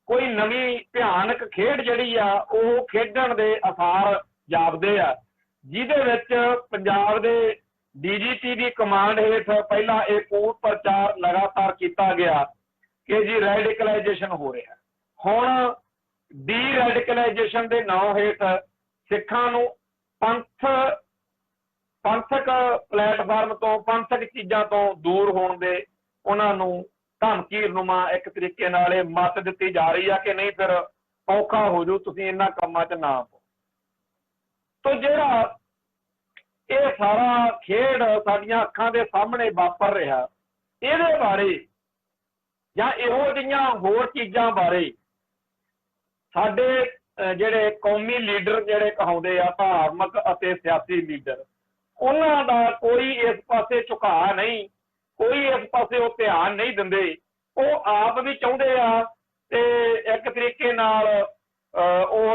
कोई नवी भयानक खेड जिहड़ी आ ਉਹ खेडण दे आसार जापदे आ, जिहदे विच पंजाब दे DGP की कमांड हेठ पहला एक कूट प्रचार लगातार किया गया कि जी रेडिकलाइजेशन हो रहा। हुण डी रेडिकलाइजेशन के नाम हेठ सिखां नूं पंथक प्लेटफार्म तो पंथक चीज़ां तो दूर होण दे उन्हां नूं धमकीनुमा एक तरीके नाल मत दी जा रही है कि नहीं फिर औखा हो जू, तुसीं इन्हां कामां च ना पो। तो जिहड़ा ये सारा खेड साडीआं अखां दे सामने वापर रहा, इहदे बारे जां इहो जिहियां होर चीज़ां बारे साडे जिहड़े कौमी लीडर जिहड़े कहाउंदे आ धार्मिक अते सियासी लीडर, उन्हां दा कोई इस पासे झुकाअ नहीं, कोई इस पासे वो ध्यान नहीं दिंदे। वो आप भी चाहुंदे आ ते एक तरीके नाल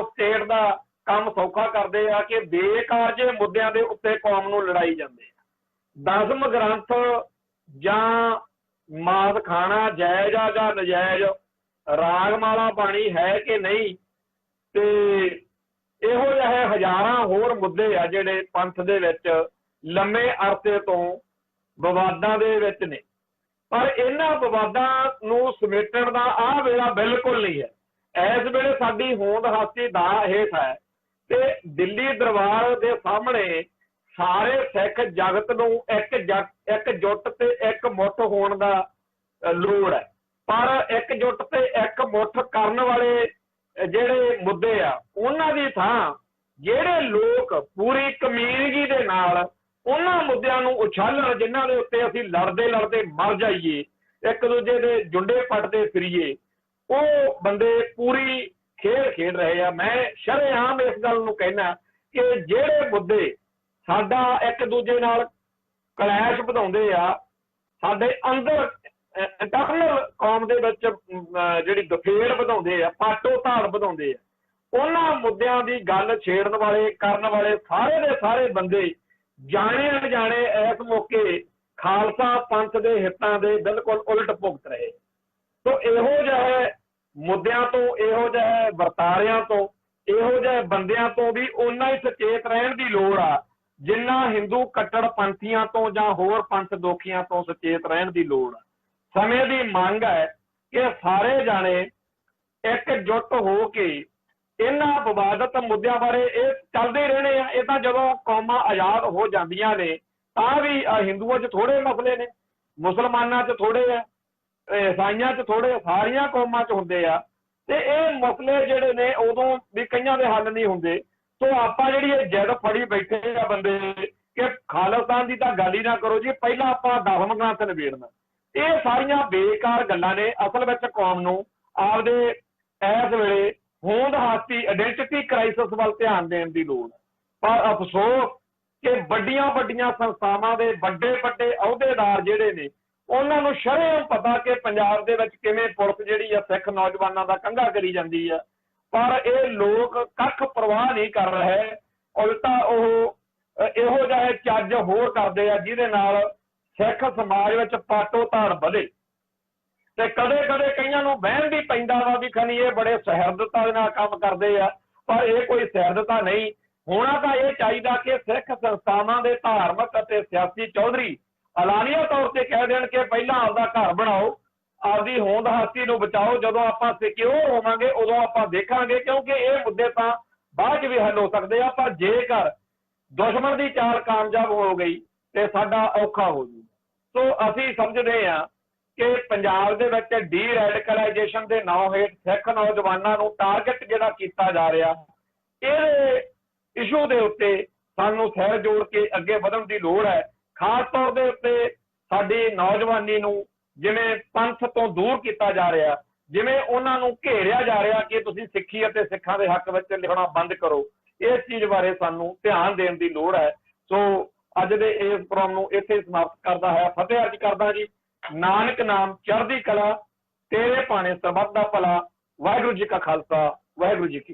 स्टेट दा काम सौखा करदे आ कि बेकार जे मुद्दਿਆਂ ਦੇ ਉੱਤੇ कौम ਨੂੰ लड़ाई ਜਾਂਦੇ आ। 10 ग्रंथ जां मांस खाना जायज़ आ जां नजायज़, रागमाला पानी है कि नहीं, ते ਇਹੋ ਜਿਹੇ हज़ारां होर मुद्दे आ ਜਿਹੜੇ पंथ ਦੇ ਵਿੱਚ लंबे अरसे तो विवादां दे विच ने। पर इन्हां विवादां नूं समेटण दा आह वेला बिल्कुल नहीं है। इस वेले साडी होंद हासी दा हेठ है ते दिल्ली दरबार दे सामने सारे सिख जगत नूं एकजुट ते एक मुठ होण दा लोड़ है। पर एकजुट ते एक मुठ करन वाले ਜਿਹੜੇ ਮੁੱਦੇ ਆ ਉਹਨਾਂ ਦੀ ਥਾਂ ਜਿਹੜੇ ਲੋਕ ਪੂਰੀ ਕਮੀਨਗੀ ਦੇ ਨਾਲ ਉਹਨਾਂ ਮੁੱਦਿਆਂ ਨੂੰ ਉਛਾਲਣ ਜਿਨ੍ਹਾਂ ਦੇ ਉੱਤੇ ਅਸੀਂ ਲੜਦੇ ਲੜਦੇ ਮਰ ਜਾਈਏ, ਇੱਕ ਦੂਜੇ ਦੇ ਜੁੰਡੇ ਪੱਟਦੇ ਫਿਰੀਏ, ਉਹ ਬੰਦੇ ਪੂਰੀ ਖੇਡ ਖੇਡ ਰਹੇ ਆ। ਮੈਂ ਸ਼ਰੇਆਮ ਇਸ ਗੱਲ ਨੂੰ ਕਹਿਣਾ ਕਿ ਜਿਹੜੇ ਮੁੱਦੇ ਸਾਡਾ ਇੱਕ ਦੂਜੇ ਨਾਲ ਕਲੈਸ਼ ਵਧਾਉਂਦੇ ਆ, ਸਾਡੇ ਅੰਦਰ ਇੰਟਰਨਲ ਕੌਮ ਦੇ ਵਿੱਚ ਜਿਹੜੀ ਦਫੇੜ ਵਧਾਉਂਦੇ ਆ, ਪਾਟੋ ਧਾੜ ਵਧਾਉਂਦੇ ਆ, ਉਹਨਾਂ ਮੁੱਦਿਆਂ ਦੀ ਗੱਲ ਛੇੜਨ ਵਾਲੇ ਕਰਨ ਵਾਲੇ ਸਾਰੇ ਦੇ ਸਾਰੇ ਬੰਦੇ ਜਾਣੇ ਅਣਜਾਣੇ ਇਸ ਮੌਕੇ ਖਾਲਸਾ ਪੰਥ ਦੇ ਹਿੱਤਾਂ ਦੇ ਬਿਲਕੁਲ ਉਲਟ ਭੁਗਤ ਰਹੇ। ਸੋ ਇਹੋ ਜਿਹੇ ਮੁੱਦਿਆਂ ਤੋਂ, ਇਹੋ ਜਿਹੇ ਵਰਤਾਰਿਆਂ ਤੋਂ, ਇਹੋ ਜਿਹੇ ਬੰਦਿਆਂ ਤੋਂ ਵੀ ਓਨਾ ਹੀ ਸੁਚੇਤ ਰਹਿਣ ਦੀ ਲੋੜ ਆ ਜਿੰਨਾ ਹਿੰਦੂ ਕੱਟੜਪੰਥੀਆਂ ਤੋਂ ਜਾਂ ਹੋਰ ਪੰਥ ਦੋਖੀਆਂ ਤੋਂ ਸੁਚੇਤ ਰਹਿਣ ਦੀ ਲੋੜ ਆ। ਸਮੇਂ ਦੀ ਮੰਗ ਹੈ ਕਿ ਸਾਰੇ ਜਾਣੇ ਇਕਜੁੱਟ ਹੋ ਕੇ ਇਹਨਾਂ ਵਿਵਾਦਤ ਮੁੱਦਿਆਂ ਬਾਰੇ, ਇਹ ਚੱਲਦੇ ਰਹਿਣੇ ਆ। ਇਹ ਤਾਂ ਜਦੋਂ ਕੌਮਾਂ ਆਜ਼ਾਦ ਹੋ ਜਾਂਦੀਆਂ ਨੇ ਤਾਂ ਵੀ ਹਿੰਦੂਆਂ 'ਚ ਥੋੜੇ ਮਸਲੇ ਨੇ, ਮੁਸਲਮਾਨਾਂ 'ਚ ਥੋੜੇ ਆ, ਈਸਾਈਆਂ 'ਚ ਥੋੜੇ, ਸਾਰੀਆਂ ਕੌਮਾਂ 'ਚ ਹੁੰਦੇ ਆ। ਤੇ ਇਹ ਮਸਲੇ ਜਿਹੜੇ ਨੇ ਉਦੋਂ ਵੀ ਕਈਆਂ ਦੇ ਹੱਲ ਨਹੀਂ ਹੁੰਦੇ। ਸੋ ਆਪਾਂ ਜਿਹੜੀ ਇਹ ਜਿੱਦ ਫੜੀ ਬੈਠੇ ਆ ਬੰਦੇ ਕਿ ਖਾਲਿਸਤਾਨ ਦੀ ਤਾਂ ਗੱਲ ਹੀ ਨਾ ਕਰੋ ਜੀ, ਪਹਿਲਾਂ ਆਪਾਂ ਦਸਮਗ੍ਰੰਥ ਤੇ ਨਿਬੇੜਨਾ, ਇਹ ਸਾਰੀਆਂ ਬੇਕਾਰ ਗੱਲਾਂ ਨੇ। ਅਸਲ ਵਿੱਚ ਕੌਮ ਨੂੰ ਆਪਦੇ ਇਸ ਵੇਲੇ ਹੋਂਦ ਹਾਸਤੀ ਆਇਡੈਂਟੀਟੀ ਕ੍ਰਾਈਸਿਸ ਵੱਲ ਧਿਆਨ ਦੇਣ ਦੀ ਲੋੜ ਹੈ। ਪਰ ਅਫਸੋਸ ਕਿ ਵੱਡੀਆਂ ਵੱਡੀਆਂ ਸੰਸਥਾਵਾਂ ਦੇ ਵੱਡੇ ਵੱਡੇ ਅਹੁਦੇਦਾਰ ਜਿਹੜੇ ਨੇ ਉਹਨਾਂ ਨੂੰ ਸ਼ਰੇਆਮ ਪਤਾ ਕਿ ਪੰਜਾਬ ਦੇ ਵਿੱਚ ਕਿਵੇਂ ਪੁਲਿਸ ਜਿਹੜੀ ਆ ਸਿੱਖ ਨੌਜਵਾਨਾਂ ਦਾ ਕੰਘਾ ਕਰੀ ਜਾਂਦੀ ਆ, ਪਰ ਇਹ ਲੋਕ ਕੱਖ ਪਰਵਾਹ ਨਹੀਂ ਕਰ ਰਹੇ। ਉਲਟਾ ਉਹ ਇਹੋ ਜਿਹੇ ਚੱਜ ਹੋਰ ਕਰਦੇ ਆ ਜਿਹਦੇ ਨਾਲ ਸਿੱਖ ਸਮਾਜ ਵਿੱਚ ਪਾਟੋ ਧਾੜ ਵਧੇ। ਤੇ ਕਦੇ ਕਦੇ ਕਈਆਂ ਨੂੰ ਵਹਿਮ ਵੀ ਪੈਂਦਾ ਵਾ ਵੀ ਖਨੀ ਇਹ ਬੜੇ ਸਹਿਰਦਤਾ ਦੇ ਨਾਲ ਕੰਮ ਕਰਦੇ ਆ, ਪਰ ਇਹ ਕੋਈ ਸਹਿਰਦਤਾ ਨਹੀਂ। ਹੋਣਾ ਤਾਂ ਇਹ ਚਾਹੀਦਾ ਕਿ ਸਿੱਖ ਸੰਸਥਾਵਾਂ ਦੇ ਧਾਰਮਿਕ ਅਤੇ ਸਿਆਸੀ ਚੌਧਰੀ ਐਲਾਨੀਆ ਤੌਰ ਤੇ ਕਹਿ ਦੇਣ ਕਿ ਪਹਿਲਾਂ ਆਪਦਾ ਘਰ ਬਣਾਓ, ਆਪਦੀ ਹੋਂਦ ਹਾਸਤੀ ਨੂੰ ਬਚਾਓ, ਜਦੋਂ ਆਪਾਂ ਸਿਕਿਉਰ ਹੋਵਾਂਗੇ ਉਦੋਂ ਆਪਾਂ ਦੇਖਾਂਗੇ, ਕਿਉਂਕਿ ਇਹ ਮੁੱਦੇ ਤਾਂ ਬਾਅਦ 'ਚ ਵੀ ਹੱਲ ਹੋ ਸਕਦੇ ਆ। ਪਰ ਜੇਕਰ ਦੁਸ਼ਮਣ ਦੀ ਚਾਲ ਕਾਮਯਾਬ ਹੋ ਗਈ ਤੇ ਸਾਡਾ ਔਖਾ ਹੋ ਜੂ। ਸੋ ਅਸੀਂ ਸਮਝਦੇ ਹਾਂ ਕਿ ਪੰਜਾਬ ਦੇ ਵਿੱਚ ਡੀ ਰੈਡੀਕਲਾਈਜੇਸ਼ਨ ਦੇ ਨਾਂ ਹੇਠ ਸਿੱਖ ਨੌਜਵਾਨਾਂ ਨੂੰ ਟਾਰਗੇਟ ਜਿਹੜਾ ਕੀਤਾ ਜਾ ਰਿਹਾ, ਇਹਦੇ ਇਸ਼ੂ ਦੇ ਉੱਤੇ ਸਾਨੂੰ ਸਿਰ ਜੋੜ ਕੇ ਅੱਗੇ ਵਧਣ ਦੀ ਲੋੜ ਹੈ। ਖਾਸ ਤੌਰ ਦੇ ਉੱਤੇ ਸਾਡੀ ਨੌਜਵਾਨੀ ਨੂੰ ਜਿਵੇਂ ਪੰਥ ਤੋਂ ਦੂਰ ਕੀਤਾ ਜਾ ਰਿਹਾ, ਜਿਵੇਂ ਉਹਨਾਂ ਨੂੰ ਘੇਰਿਆ ਜਾ ਰਿਹਾ ਕਿ ਤੁਸੀਂ ਸਿੱਖੀ ਅਤੇ ਸਿੱਖਾਂ ਦੇ ਹੱਕ ਵਿੱਚ ਲਿਖਣਾ ਬੰਦ ਕਰੋ, ਇਸ ਚੀਜ਼ ਬਾਰੇ ਸਾਨੂੰ ਧਿਆਨ ਦੇਣ ਦੀ ਲੋੜ ਹੈ। ਸੋ ਅੱਜ ਦੇ ਇਸ ਪ੍ਰੋਗਰਾਮ ਨੂੰ ਇੱਥੇ ਸਮਾਪਤ ਕਰਦਾ ਹੈ। ਫਤਿਹ ਅਰਜ਼ ਕਰਦਾ ਜੀ। ਨਾਨਕ ਨਾਮ ਚੜ੍ਹਦੀ ਕਲਾ, ਤੇਰੇ ਭਾਣੇ ਸਰਬੱਤ ਦਾ ਭਲਾ। ਵਾਹਿਗੁਰੂ ਜੀ ਕਾ ਖਾਲਸਾ, ਵਾਹਿਗੁਰੂ ਜੀ ਕੀ